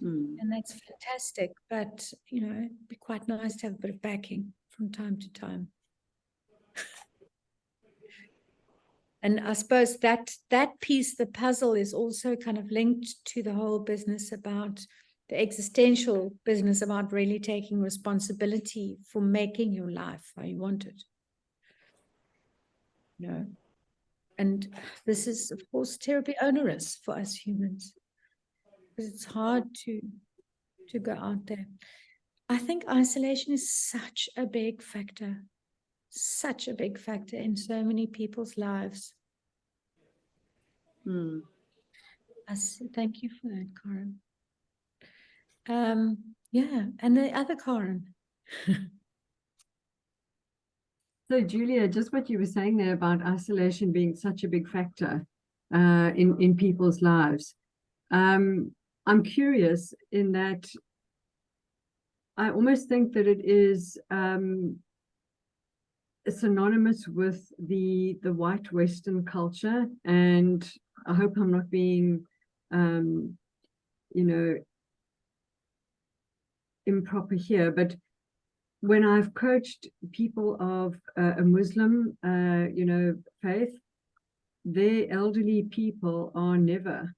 Speaker 1: that's fantastic. But, it'd be quite nice to have a bit of backing from time to time. And I suppose that piece, the puzzle, is also kind of linked to the whole business about the existential business about really taking responsibility for making your life how you want it. And this is, of course, terribly onerous for us humans, because it's hard to go out there. I think isolation is such a big factor in so many people's lives. Thank you for that, Karen. Yeah, and the other Karen.
Speaker 5: So Julia, just what you were saying there about isolation being such a big factor in people's lives. I'm curious in that I almost think that it is synonymous with the white Western culture, and I hope I'm not being improper here, but when I've coached people of a Muslim faith, their elderly people are never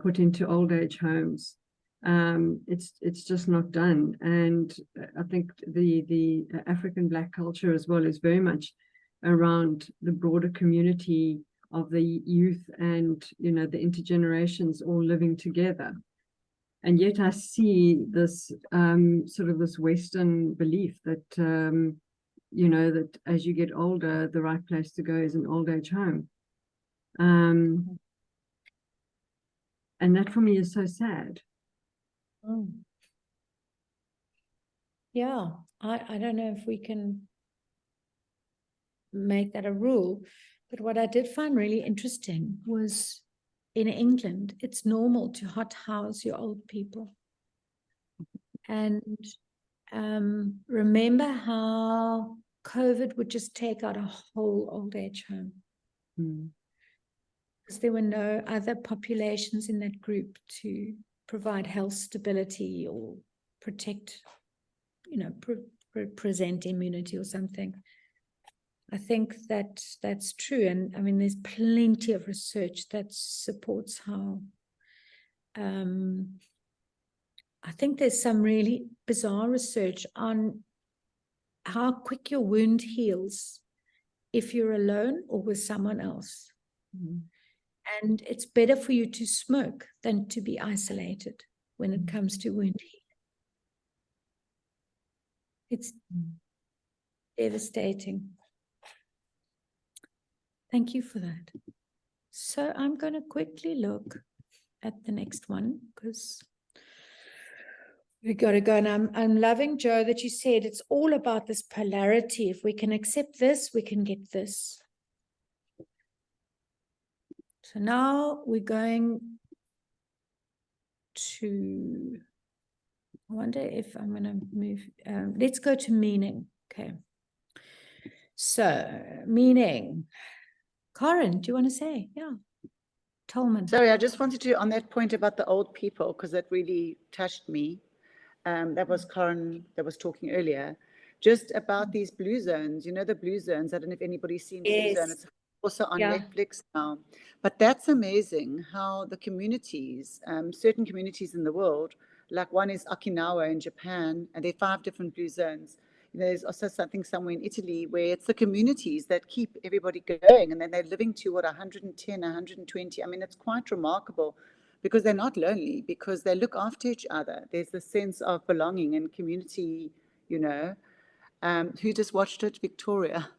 Speaker 5: put into old age homes. It's just not done. And I think the African Black culture as well is very much around the broader community of the youth and the intergenerations all living together. And yet I see this sort of this Western belief that that as you get older, the right place to go is an old age home. And that for me is so sad.
Speaker 1: Yeah, I don't know if we can make that a rule, but what I did find really interesting was in England, it's normal to hothouse your old people. And remember how COVID would just take out a whole old age home. Because there were no other populations in that group to provide health stability or protect, present immunity or something. I think that that's true. And I mean, there's plenty of research that supports how, I think there's some really bizarre research on how quick your wound heals if you're alone or with someone else.
Speaker 5: Mhm.
Speaker 1: And it's better for you to smoke than to be isolated when it comes to wound healing. It's devastating. Thank you for that. So I'm going to quickly look at the next one because we got to go. And I'm loving, Joe, that you said it's all about this polarity. If we can accept this, we can get this. So now we're going to, I wonder if I'm going to move. Let's go to meaning. Okay. So meaning. Karen, do you want to say? Yeah. Tolman.
Speaker 8: Sorry, I just wanted to, on that point about the old people, because that really touched me. That was Karen that was talking earlier, just about these blue zones. You know, the blue zones. I don't know if anybody's seen Blue Zone. It's also on Netflix now. But that's amazing how the communities, certain communities in the world, like one is Okinawa in Japan, and there are 5 different blue zones. You know, there's also something somewhere in Italy where it's the communities that keep everybody going, and then they're living to 110, 120. I mean, it's quite remarkable because they're not lonely, because they look after each other. There's a sense of belonging and community, you know. Who just watched it? Victoria.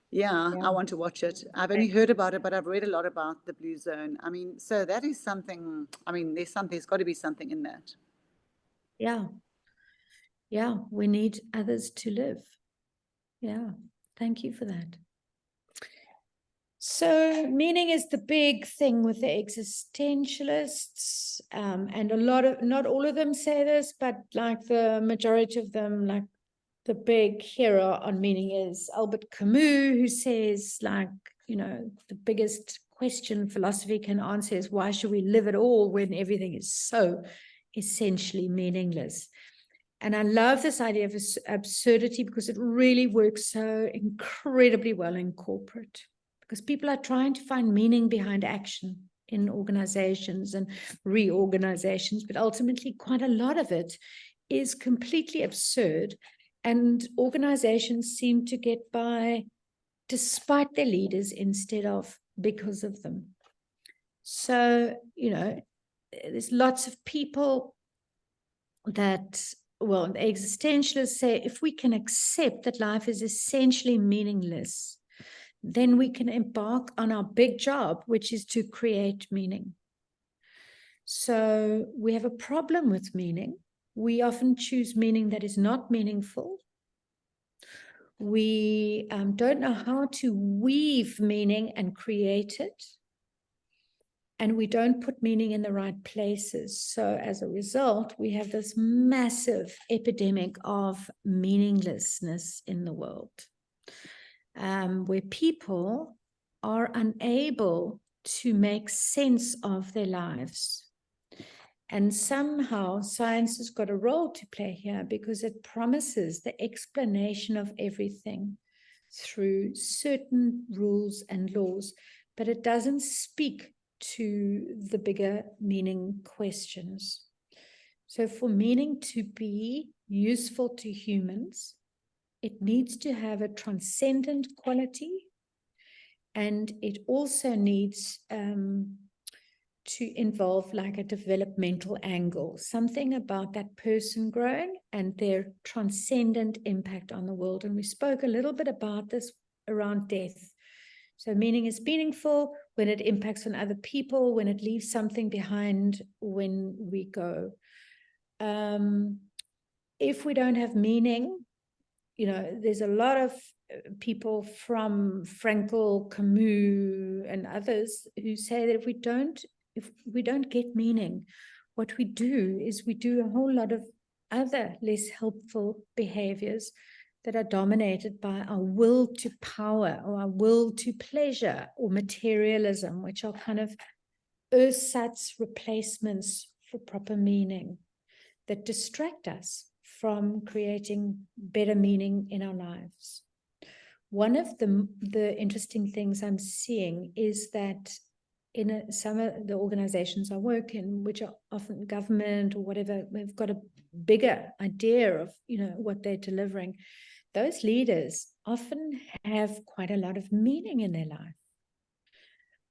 Speaker 8: Yeah, I want to watch it. I've only heard about it, but I've read a lot about the Blue Zone. I mean, so that is something, I mean, there's got to be something in that.
Speaker 1: Yeah. Yeah, we need others to live. Yeah, thank you for that. So meaning is the big thing with the existentialists, and not all of them say this, but like the majority of them, like the big hero on meaning is Albert Camus, who says, like, the biggest question philosophy can answer is why should we live at all when everything is so essentially meaningless? And I love this idea of absurdity because it really works so incredibly well in corporate, because people are trying to find meaning behind action in organizations and reorganizations, but ultimately quite a lot of it is completely absurd, and organizations seem to get by despite their leaders instead of because of them. So, there's lots of people that, well, the existentialists say if we can accept that life is essentially meaningless, then we can embark on our big job, which is to create meaning. So we have a problem with meaning. We often choose meaning that is not meaningful. We don't know how to weave meaning and create it. And we don't put meaning in the right places. So as a result, we have this massive epidemic of meaninglessness in the world, where people are unable to make sense of their lives. And somehow science has got a role to play here because it promises the explanation of everything through certain rules and laws, but it doesn't speak to the bigger meaning questions. So for meaning to be useful to humans, it needs to have a transcendent quality, and it also needs to involve like a developmental angle, something about that person growing and their transcendent impact on the world. And we spoke a little bit about this around death. So meaning is meaningful when it impacts on other people, when it leaves something behind when we go. If we don't have meaning, there's a lot of people from Frankl, Camus, and others who say that if we don't get meaning, what we do is we do a whole lot of other less helpful behaviors that are dominated by our will to power or our will to pleasure or materialism, which are kind of ersatz replacements for proper meaning that distract us from creating better meaning in our lives. One of the interesting things I'm seeing is that in some of the organizations I work in, which are often government or whatever, we've got a bigger idea of, what they're delivering. Those leaders often have quite a lot of meaning in their life.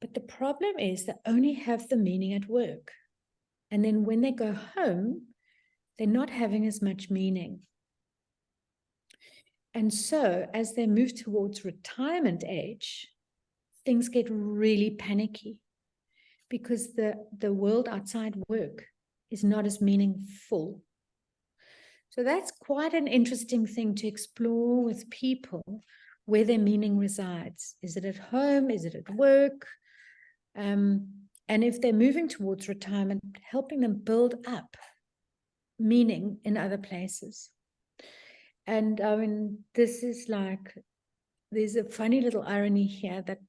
Speaker 1: But the problem is they only have the meaning at work. And then when they go home, they're not having as much meaning. And so as they move towards retirement age, things get really panicky because the world outside work is not as meaningful. So that's quite an interesting thing to explore with people, where their meaning resides. Is it at home? Is it at work? And if they're moving towards retirement, helping them build up meaning in other places. And I mean, this is like, there's a funny little irony here that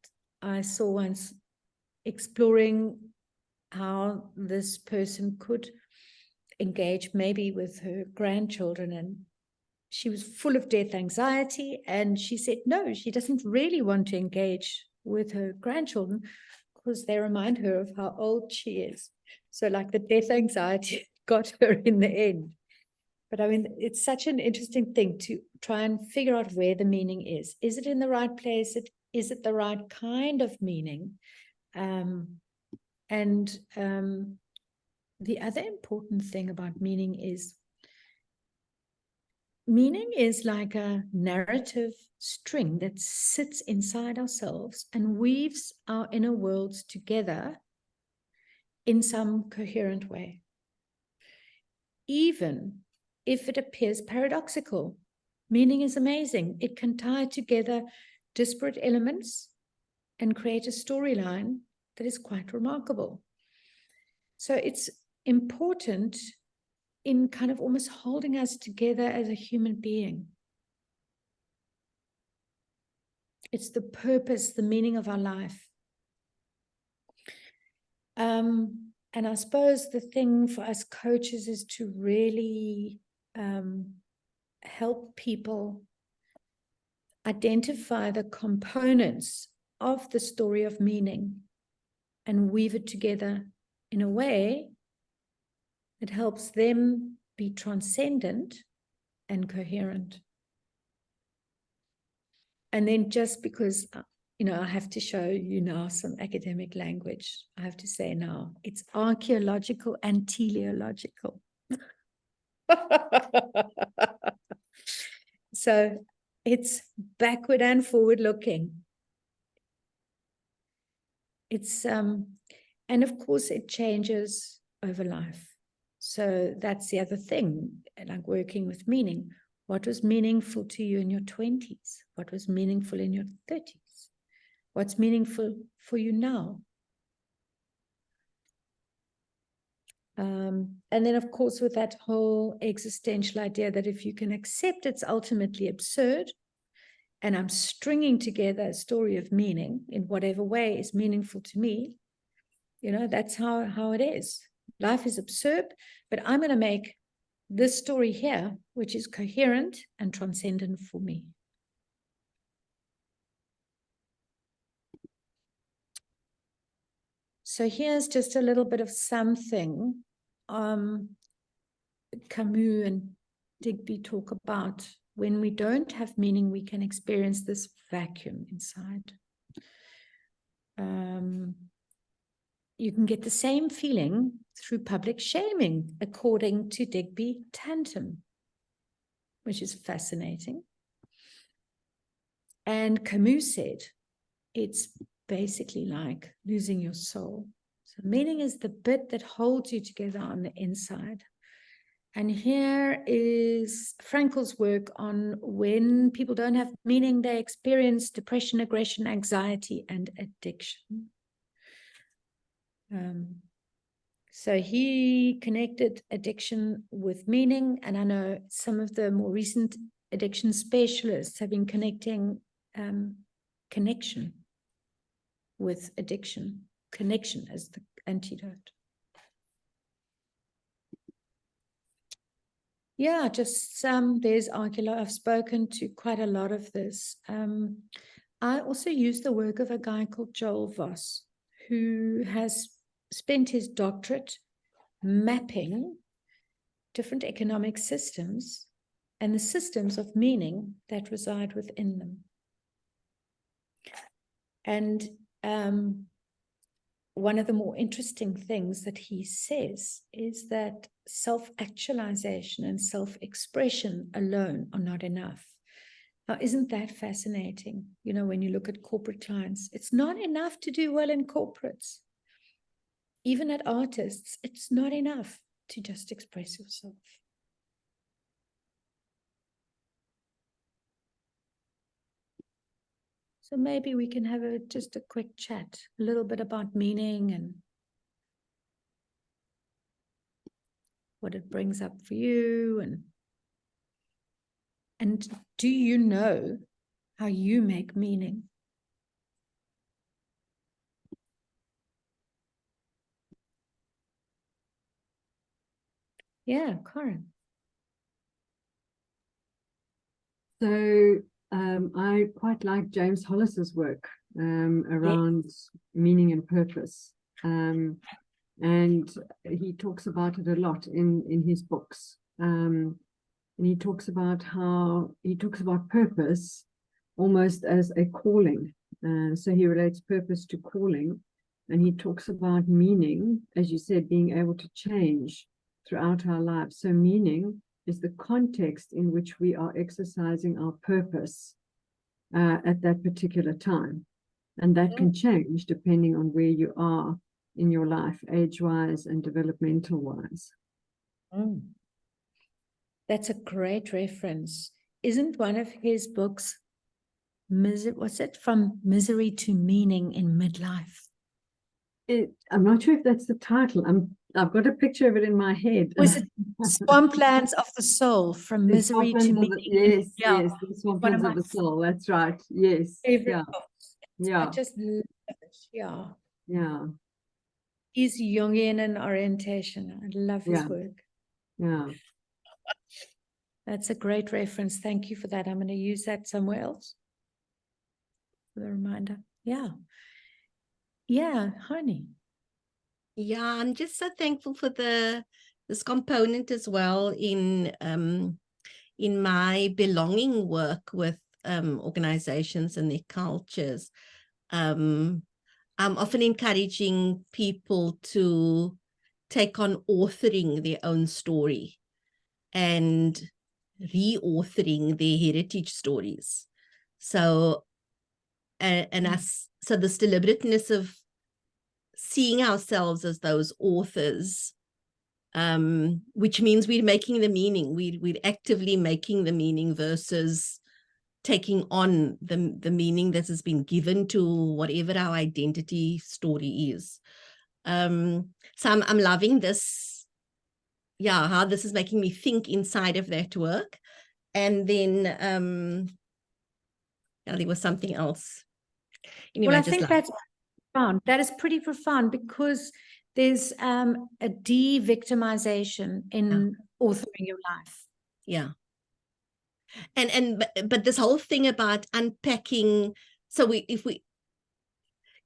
Speaker 1: I saw once, exploring how this person could engage maybe with her grandchildren. And she was full of death anxiety. And she said, no, she doesn't really want to engage with her grandchildren because they remind her of how old she is. So like the death anxiety got her in the end. But I mean, it's such an interesting thing to try and figure out where the meaning is. Is it in the right place? Is it the right kind of meaning? The other important thing about meaning is like a narrative string that sits inside ourselves and weaves our inner worlds together in some coherent way. Even if it appears paradoxical, meaning is amazing. It can tie together disparate elements and create a storyline that is quite remarkable. So it's important in kind of almost holding us together as a human being. It's the purpose, the meaning of our life. And I suppose the thing for us coaches is to really help people identify the components of the story of meaning and weave it together in a way that helps them be transcendent and coherent. And then just because, I have to show you now some academic language, I have to say now, it's archaeological and teleological. So it's backward and forward looking. It's, and of course it changes over life. So that's the other thing, like working with meaning. What was meaningful to you in your 20s? What was meaningful in your 30s? What's meaningful for you now? And then, of course, with that whole existential idea that if you can accept it's ultimately absurd, and I'm stringing together a story of meaning in whatever way is meaningful to me, that's how it is. Life is absurd, but I'm going to make this story here, which is coherent and transcendent for me. So here's just a little bit of something Camus and Digby talk about. When we don't have meaning, we can experience this vacuum inside. You can get the same feeling through public shaming, according to Digby Tantum, which is fascinating. And Camus said, it's basically like losing your soul. So meaning is the bit that holds you together on the inside. And here is Frankl's work on when people don't have meaning, they experience depression, aggression, anxiety, and addiction. So he connected addiction with meaning, and I know some of the more recent addiction specialists have been connecting connection with addiction, connection as the antidote. Yeah, just there's archaeology. I've spoken to quite a lot of this. I also use the work of a guy called Joel Voss, who has spent his doctorate mapping different economic systems and the systems of meaning that reside within them. And one of the more interesting things that he says is that self-actualization and self-expression alone are not enough. Now, isn't that fascinating? You know, when you look at corporate clients, it's not enough to do well in corporates. Even at artists, it's not enough to just express yourself. So maybe we can have just a quick chat, a little bit about meaning and what it brings up for you. And do you know how you make meaning? Yeah, Karen.
Speaker 5: So I quite like James Hollis's work around meaning and purpose. And he talks about it a lot in his books. And he talks about purpose almost as a calling. So he relates purpose to calling. And he talks about meaning, as you said, being able to change throughout our lives. So meaning is the context in which we are exercising our purpose at that particular time. And that can change depending on where you are in your life, age-wise and developmental-wise.
Speaker 1: That's a great reference. Isn't one of his books, what's it, From Misery to Meaning in Midlife?
Speaker 5: I'm not sure if that's the title. I've got a picture of it in my head.
Speaker 1: Was it Swamplands of the Soul, From Misery to Meaning?
Speaker 5: Yes,
Speaker 1: Yeah.
Speaker 5: yes, the Swamplands of the Soul. That's right. Yes.
Speaker 1: Favorite books.
Speaker 5: Yeah.
Speaker 1: I just love it. Yeah.
Speaker 5: Yeah.
Speaker 1: He's Jungian in orientation. I love his work.
Speaker 5: Yeah.
Speaker 1: That's a great reference. Thank you for that. I'm going to use that somewhere else for the reminder. Yeah. Yeah, honey.
Speaker 6: Yeah, I'm just so thankful for this component as well in my belonging work with organizations and their cultures. I'm often encouraging people to take on authoring their own story and reauthoring their heritage stories. So, so this deliberateness of seeing ourselves as those authors, which means we're making the meaning, we're actively making the meaning versus taking on the meaning that has been given to whatever our identity story is. So I'm loving this, how this is making me think inside of that work. And then there was something else. Anyway,
Speaker 1: Well, I think that's profound. That is pretty profound because there's a de-victimization in authoring your life.
Speaker 6: Yeah. But this whole thing about unpacking, so if we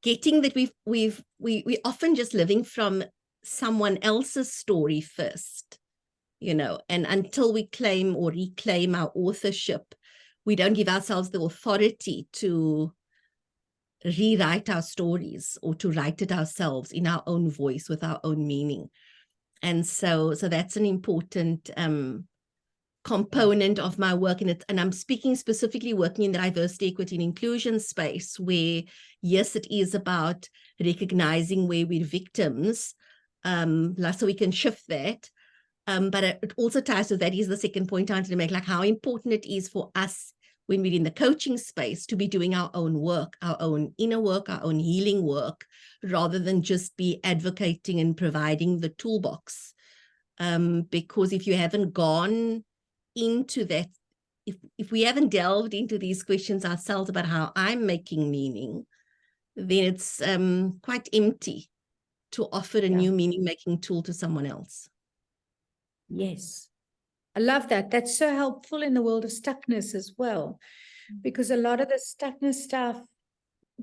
Speaker 6: getting that we often just living from someone else's story first, you know, and until we claim or reclaim our authorship, we don't give ourselves the authority to rewrite our stories or to write it ourselves in our own voice with our own meaning. And so that's an important component of my work, and I'm speaking specifically working in the diversity, equity, and inclusion space, where yes, it is about recognizing where we're victims, so we can shift that. But it also ties to that is the second point I wanted to make, like how important it is for us when we're in the coaching space to be doing our own work, our own inner work, our own healing work, rather than just be advocating and providing the toolbox. Because if you haven't gone into that, if we haven't delved into these questions ourselves about how I'm making meaning, then it's quite empty to offer a new meaning making tool to someone else.
Speaker 1: Yes. I love that. That's so helpful in the world of stuckness as well, because a lot of the stuckness stuff,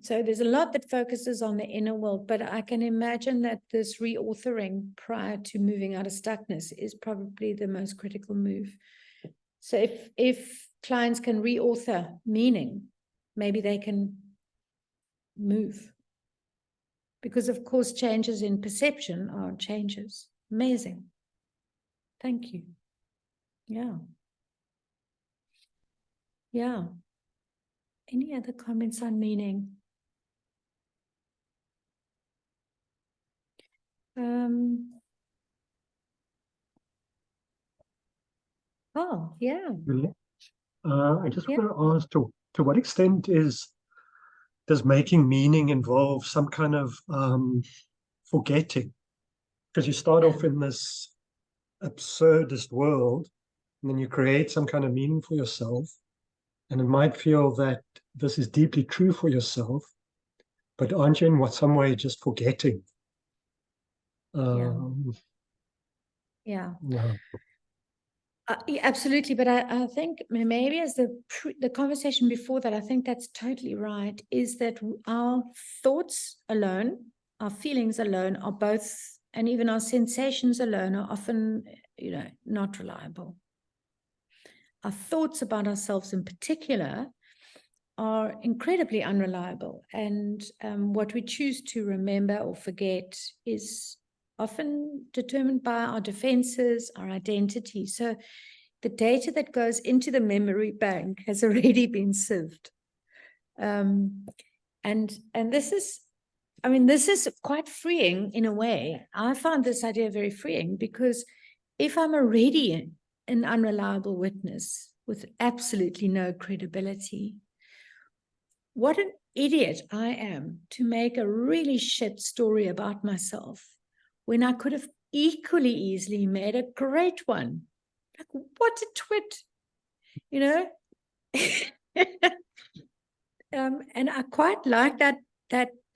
Speaker 1: so there's a lot that focuses on the inner world, but I can imagine that this reauthoring prior to moving out of stuckness is probably the most critical move. So if clients can reauthor meaning, maybe they can move. Because of course, changes in perception are changes. Amazing. Thank you. Yeah. Yeah. Any other comments on meaning? Oh, yeah.
Speaker 9: Really? I just
Speaker 1: Yeah.
Speaker 9: want to ask, to what extent does making meaning involve some kind of forgetting? Because you start off in this absurdist world, and then you create some kind of meaning for yourself, and it might feel that this is deeply true for yourself, but aren't you in some way just forgetting?
Speaker 1: Yeah.
Speaker 9: Yeah.
Speaker 1: Yeah, absolutely. But I think maybe as the conversation before that, I think that's totally right, is that our thoughts alone, our feelings alone are both, and even our sensations alone are often, not reliable. Our thoughts about ourselves in particular are incredibly unreliable. And what we choose to remember or forget is often determined by our defenses, our identity. So the data that goes into the memory bank has already been sieved. And this is, this is quite freeing in a way. I found this idea very freeing, because if I'm already an unreliable witness with absolutely no credibility, what an idiot I am to make a really shit story about myself when I could have equally easily made a great one. Like, what a twit, and I quite like that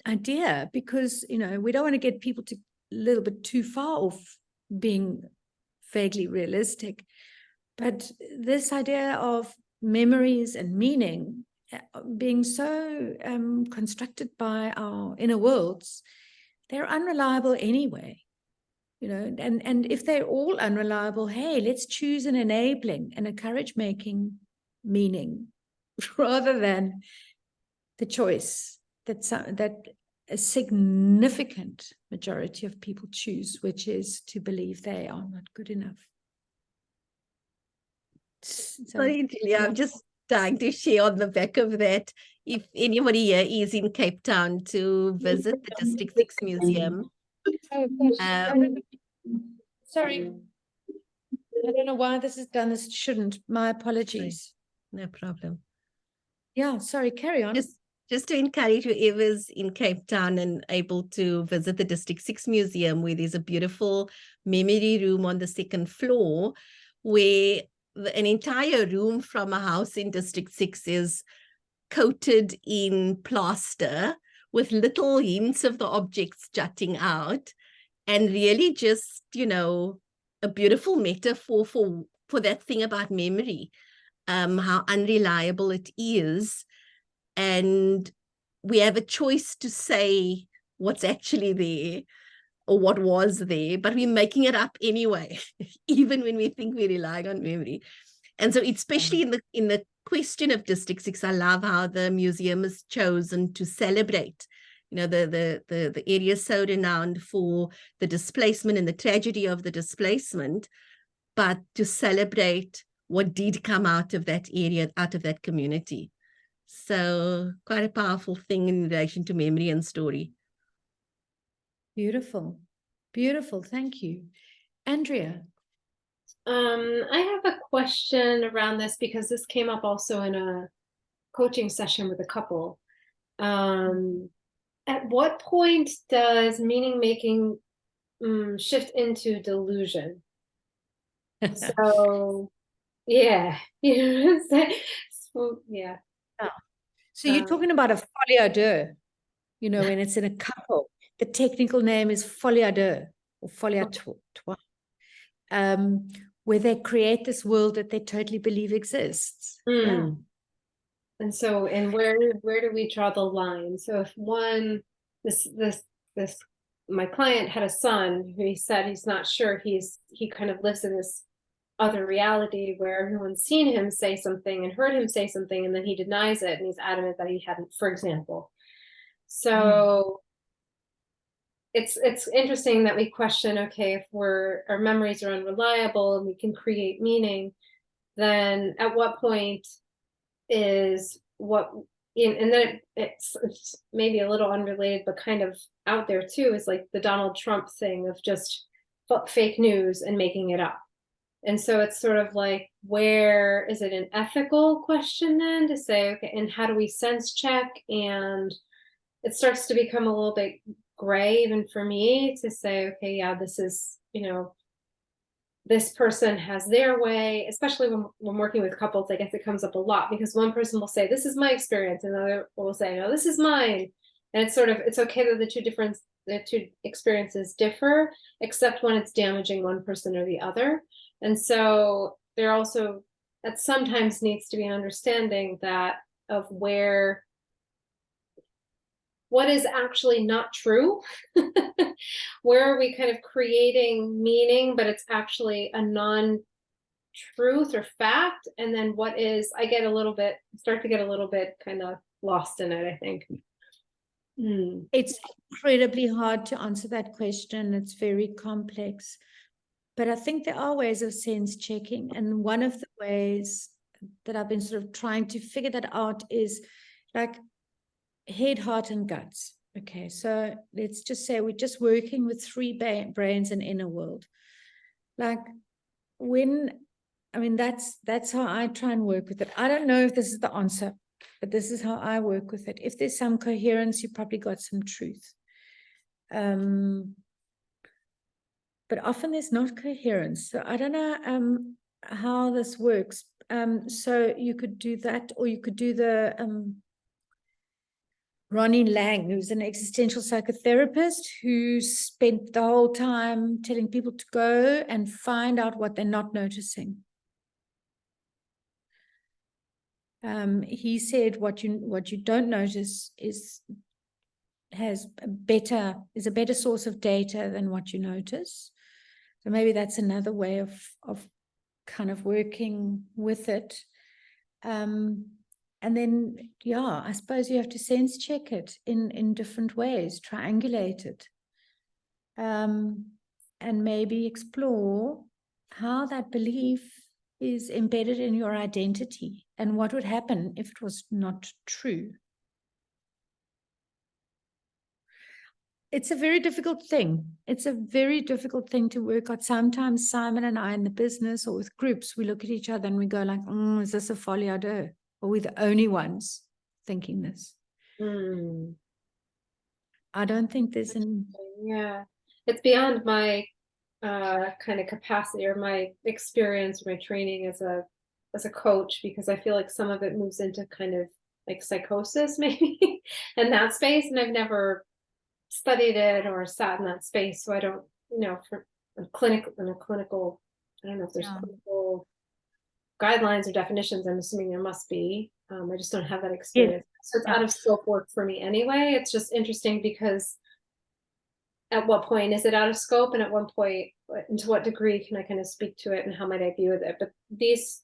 Speaker 1: idea, because, we don't want to get people to a little bit too far off being vaguely realistic. But this idea of memories and meaning being so constructed by our inner worlds, they're unreliable anyway, and if they're all unreliable, hey, let's choose an enabling and a courage-making meaning rather than the choice that a significant majority of people choose, which is to believe they are not good enough.
Speaker 6: Sorry, Julia, I'm just dying to share on the back of that. If anybody here is in Cape Town to visit the District 6 Museum.
Speaker 1: Sorry. I don't know why this is done. This shouldn't. My apologies.
Speaker 6: No problem.
Speaker 1: Yeah, sorry, carry on.
Speaker 6: Just to encourage whoever's in Cape Town and able to visit the District 6 Museum, where there's a beautiful memory room on the 2nd floor, where an entire room from a house in District 6 is coated in plaster with little hints of the objects jutting out, and really just, a beautiful metaphor for that thing about memory, how unreliable it is. And we have a choice to say what's actually there or what was there, but we're making it up anyway, even when we think we're relying on memory. And so especially in the question of District 6, I love how the museum has chosen to celebrate, the area is so renowned for the displacement and the tragedy of the displacement, but to celebrate what did come out of that area, out of that community. So quite a powerful thing in relation to memory and story.
Speaker 1: Beautiful. Beautiful. Thank you. Andrea.
Speaker 3: I have a question around this, because this came up also in a coaching session with a couple. At what point does meaning making shift into delusion? So, yeah, so, yeah.
Speaker 1: So you're talking about a folie à deux, when it's in a couple. The technical name is folie à deux or folie à trois. where they create this world that they totally believe exists. Yeah.
Speaker 3: And so, and where do we draw the line? So if my client had a son who he said he's not sure, he kind of lives in this other reality where everyone's seen him say something and heard him say something, and then he denies it and he's adamant that he hadn't, for example. So it's interesting that we question, okay, if our memories are unreliable and we can create meaning, then at what point is and then it's maybe a little unrelated but kind of out there too, is like the Donald Trump thing of just fake news and making it up. And so it's sort of like, where is it an ethical question then to say, okay, and how do we sense check? And it starts to become a little bit gray even for me to say, okay, yeah, this is, this person has their way, especially when working with couples. I guess it comes up a lot because one person will say, this is my experience, and the other will say, no, this is mine. And it's okay that the two experiences differ, except when it's damaging one person or the other. And so there also, that sometimes needs to be an understanding that of what is actually not true. Where are we kind of creating meaning, but it's actually a non-truth or fact? And then what is, start to get a little bit kind of lost in it, I think.
Speaker 1: It's incredibly hard to answer that question. It's very complex. But I think there are ways of sense checking. And one of the ways that I've been sort of trying to figure that out is like head, heart, and guts. Okay, so let's just say we're just working with three brains and inner world. Like that's how I try and work with it. I don't know if this is the answer, but this is how I work with it. If there's some coherence, you probably got some truth. But often there's not coherence. So I don't know how this works. So you could do that, or you could do the Ronnie Lang, who's an existential psychotherapist who spent the whole time telling people to go and find out what they're not noticing. He said what you don't notice is a better source of data than what you notice. So maybe that's another way of kind of working with it. And then, yeah, I suppose you have to sense check it in different ways, triangulate it, and maybe explore how that belief is embedded in your identity and what would happen if it was not true. It's a very difficult thing. It's a very difficult thing to work out. Sometimes Simon and I in the business or with groups, we look at each other and we go like, is this a folie à deux? Or we're the only ones thinking this. I don't think there's
Speaker 3: Yeah, it's beyond my kind of capacity or my experience or my training as a coach, because I feel like some of it moves into kind of like psychosis maybe in that space, and I've never studied it or sat in that space, so I don't, for a clinical, I don't know if there's clinical guidelines or definitions. I'm assuming there must be. I just don't have that experience. Yes. So it's out of scope work for me anyway. It's just interesting because at what point is it out of scope, and at what point and to what degree can I kind of speak to it, and how might I be with it? But these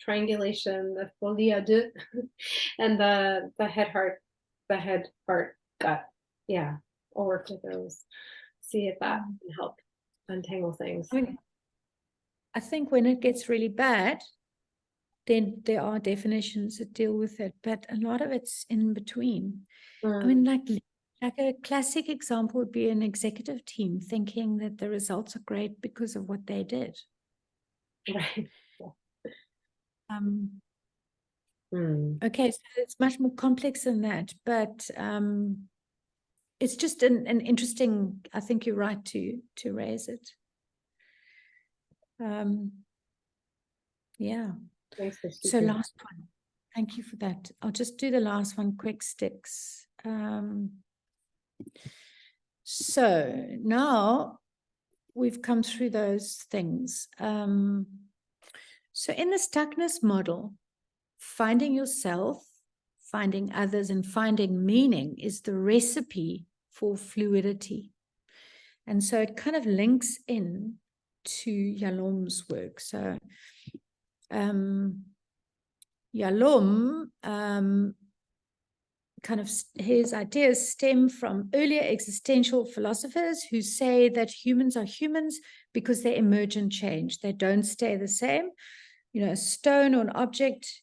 Speaker 3: triangulation, the folie à deux, and the head, heart, gut, yeah, I'll work with those. See if that can help untangle things.
Speaker 1: I think when it gets really bad, then there are definitions that deal with it, but a lot of it's in between. I mean, like a classic example would be an executive team thinking that the results are great because of what they did.
Speaker 3: Right.
Speaker 1: Okay, so it's much more complex than that, but it's just an interesting, I think you're right to raise it. Yeah. So last one. Thank you for that. I'll just do the last one, quick sticks. So now we've come through those things. So in the stuckness model, finding yourself, finding others, and finding meaning is the recipe for fluidity. And so it kind of links in to Yalom's work. So Yalom, kind of his ideas stem from earlier existential philosophers who say that humans are humans because they emerge and change. They don't stay the same. You know, a stone or an object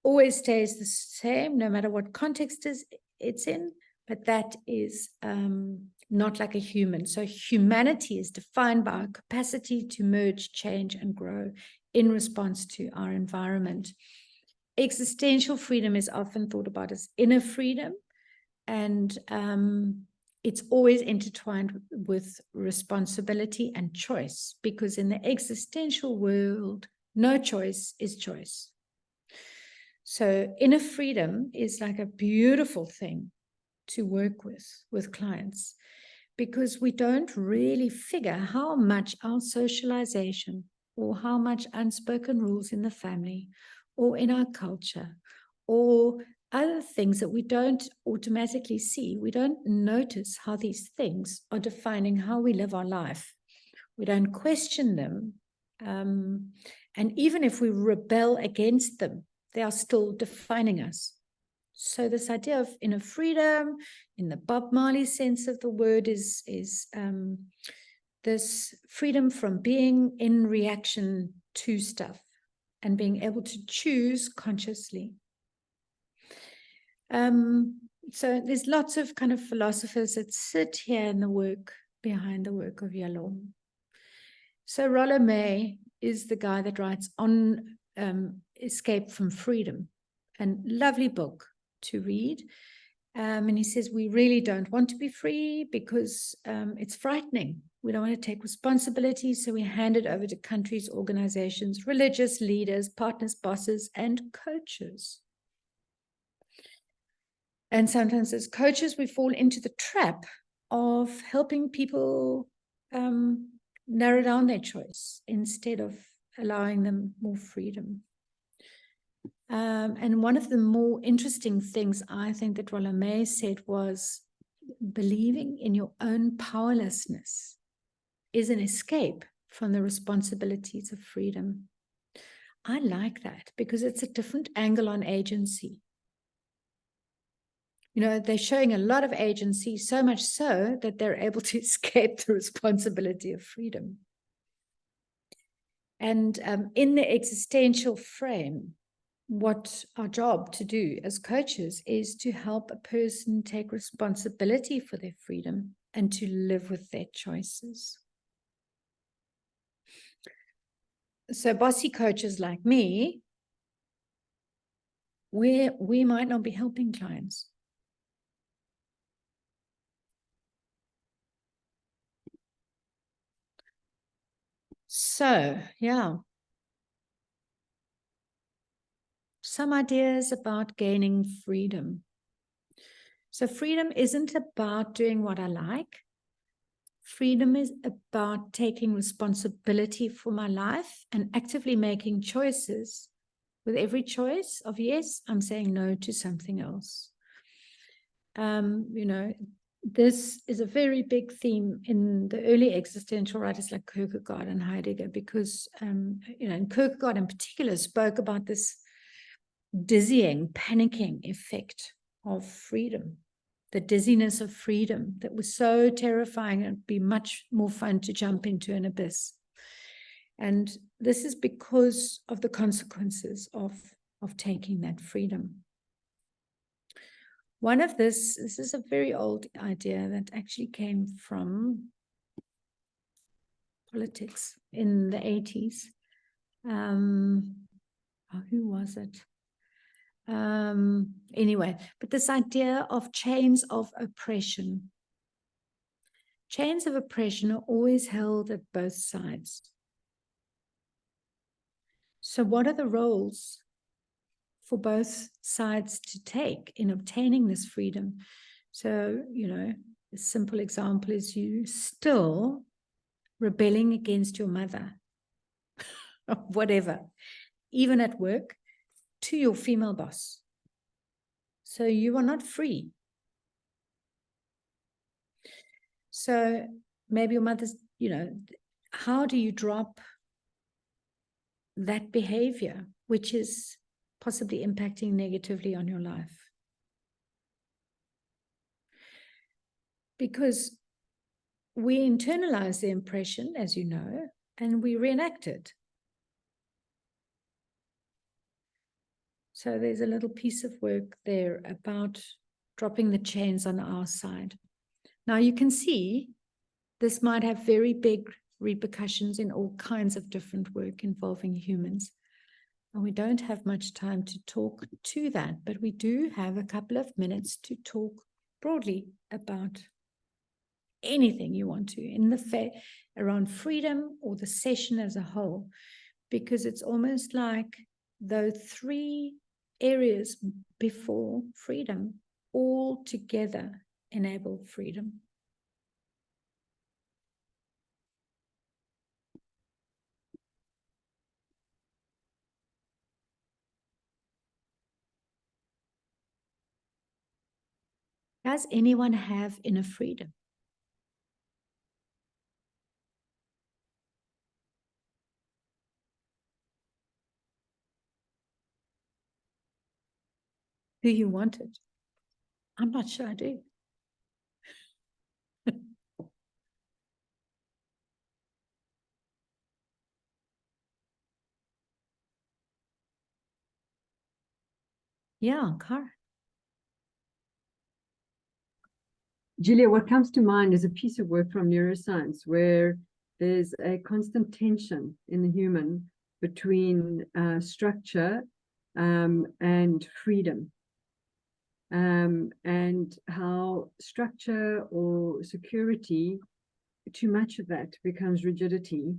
Speaker 1: always stays the same, no matter what context it's in, but that is not like a human. So humanity is defined by our capacity to merge, change, and grow in response to our environment. Existential freedom is often thought about as inner freedom, and it's always intertwined with responsibility and choice, because in the existential world, no choice is choice. So inner freedom is like a beautiful thing to work with clients, because we don't really figure how much our socialization or how much unspoken rules in the family or in our culture or other things that we don't automatically see, we don't notice how these things are defining how we live our life. We don't question them. And even if we rebel against them, they are still defining us. So this idea of inner freedom, in the Bob Marley sense of the word, is this freedom from being in reaction to stuff and being able to choose consciously. So there's lots of kind of philosophers that sit here in the work, behind the work of Yalom. So Rollo May is the guy that writes on Escape from Freedom, and lovely book to read. And he says, we really don't want to be free because it's frightening. We don't want to take responsibility, so we hand it over to countries, organizations, religious leaders, partners, bosses, and coaches. And sometimes as coaches, we fall into the trap of helping people narrow down their choice instead of allowing them more freedom. And one of the more interesting things I think that Rollo May said was, believing in your own powerlessness is an escape from the responsibilities of freedom. I like that because it's a different angle on agency. You know, they're showing a lot of agency, so much so that they're able to escape the responsibility of freedom. And in the existential frame, what our job to do as coaches is to help a person take responsibility for their freedom and to live with their choices. So bossy coaches like me, we might not be helping clients. So, yeah. Some ideas about gaining freedom. So freedom isn't about doing what I like. Freedom is about taking responsibility for my life and actively making choices. With every choice of yes, I'm saying no to something else. You know, this is a very big theme in the early existential writers like Kukard and Heidegger, because, you know, and Kukard in particular spoke about this dizzying, panicking effect of freedom, the dizziness of freedom that was so terrifying. It'd be much more fun to jump into an abyss. And this is because of the consequences of taking that freedom. One of this is a very old idea that actually came from politics in the 80s. Who was it? Anyway, but this idea of chains of oppression. Chains of oppression are always held at both sides. So what are the roles for both sides to take in obtaining this freedom? So, you know, a simple example is you still rebelling against your mother, or whatever, even at work, to your female boss. So you are not free. So maybe your mother's, how do you drop that behavior, which is possibly impacting negatively on your life? Because we internalize the impression, as you know, and we reenact it. So there's a little piece of work there about dropping the chains on our side. Now you can see this might have very big repercussions in all kinds of different work involving humans. And we don't have much time to talk to that, but we do have a couple of minutes to talk broadly about anything you want to in the around freedom or the session as a whole, because it's almost like the three areas before freedom all together enable freedom. Does anyone have inner freedom? Do you want it? I'm not sure I do. Yeah, Kara.
Speaker 5: Julia, what comes to mind is a piece of work from neuroscience where there's a constant tension in the human between structure and freedom, and how structure or security, too much of that becomes rigidity,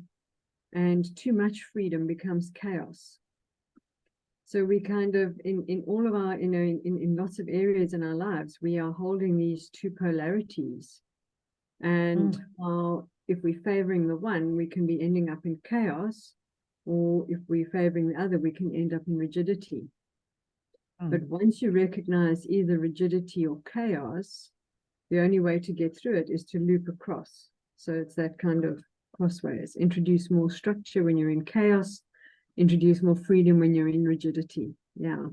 Speaker 5: and too much freedom becomes chaos. So we kind of, in all of our, in lots of areas in our lives, we are holding these two polarities. And while if we're favoring the one, we can be ending up in chaos, or if we're favoring the other, we can end up in rigidity. But once you recognize either rigidity or chaos, the only way to get through it is to loop across. So it's that kind of crossways. Introduce more structure when you're in chaos, introduce more freedom when you're in rigidity. Yeah.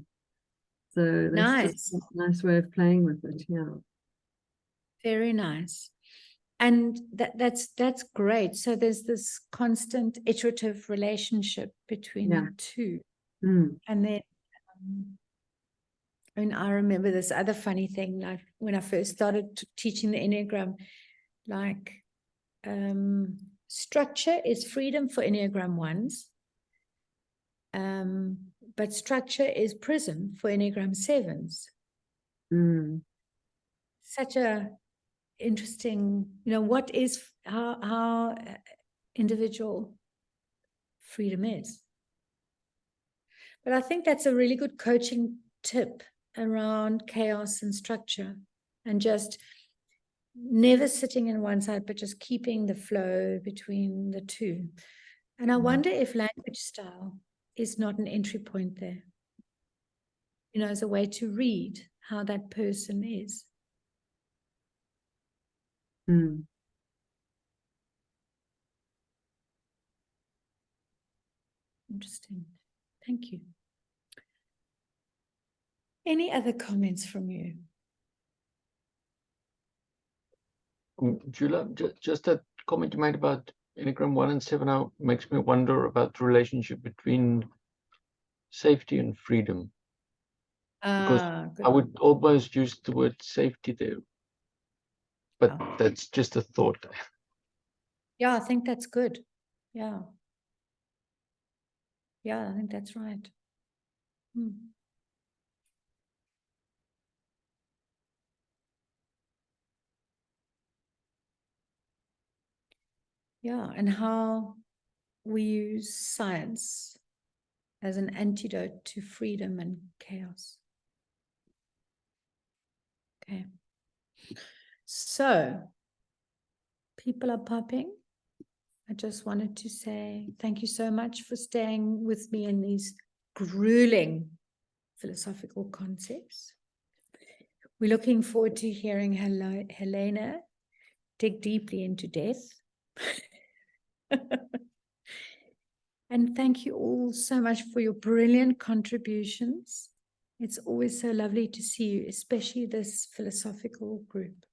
Speaker 5: So that's just a nice way of playing with it. Yeah.
Speaker 1: Very nice. And that's great. So there's this constant iterative relationship between the two. And then I remember this other funny thing, like when I first started teaching the Enneagram, like structure is freedom for Enneagram 1s. But structure is prison for Enneagram 7s. Such a interesting, what is how individual freedom is. But I think that's a really good coaching tip around chaos and structure, and just never sitting in one side, but just keeping the flow between the two. And I wonder if language style is not an entry point there, as a way to read how that person is. Interesting. Thank you. Any other comments from you?
Speaker 4: Julia, just that comment you made about Enneagram 1 and 7 now makes me wonder about the relationship between safety and freedom. Because I would almost use the word safety there. But that's just a thought.
Speaker 1: Yeah, I think that's good. Yeah. Yeah, I think that's right. Yeah, and how we use science as an antidote to freedom and chaos. Okay. So, people are popping. I just wanted to say thank you so much for staying with me in these grueling philosophical concepts. We're looking forward to hearing Helena dig deeply into death. And thank you all so much for your brilliant contributions. It's always so lovely to see you, especially this philosophical group.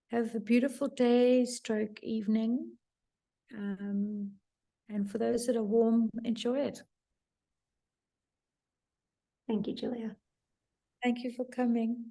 Speaker 1: Have a beautiful day, stroke evening. And for those that are warm, enjoy it.
Speaker 3: Thank you, Julia.
Speaker 1: Thank you for coming.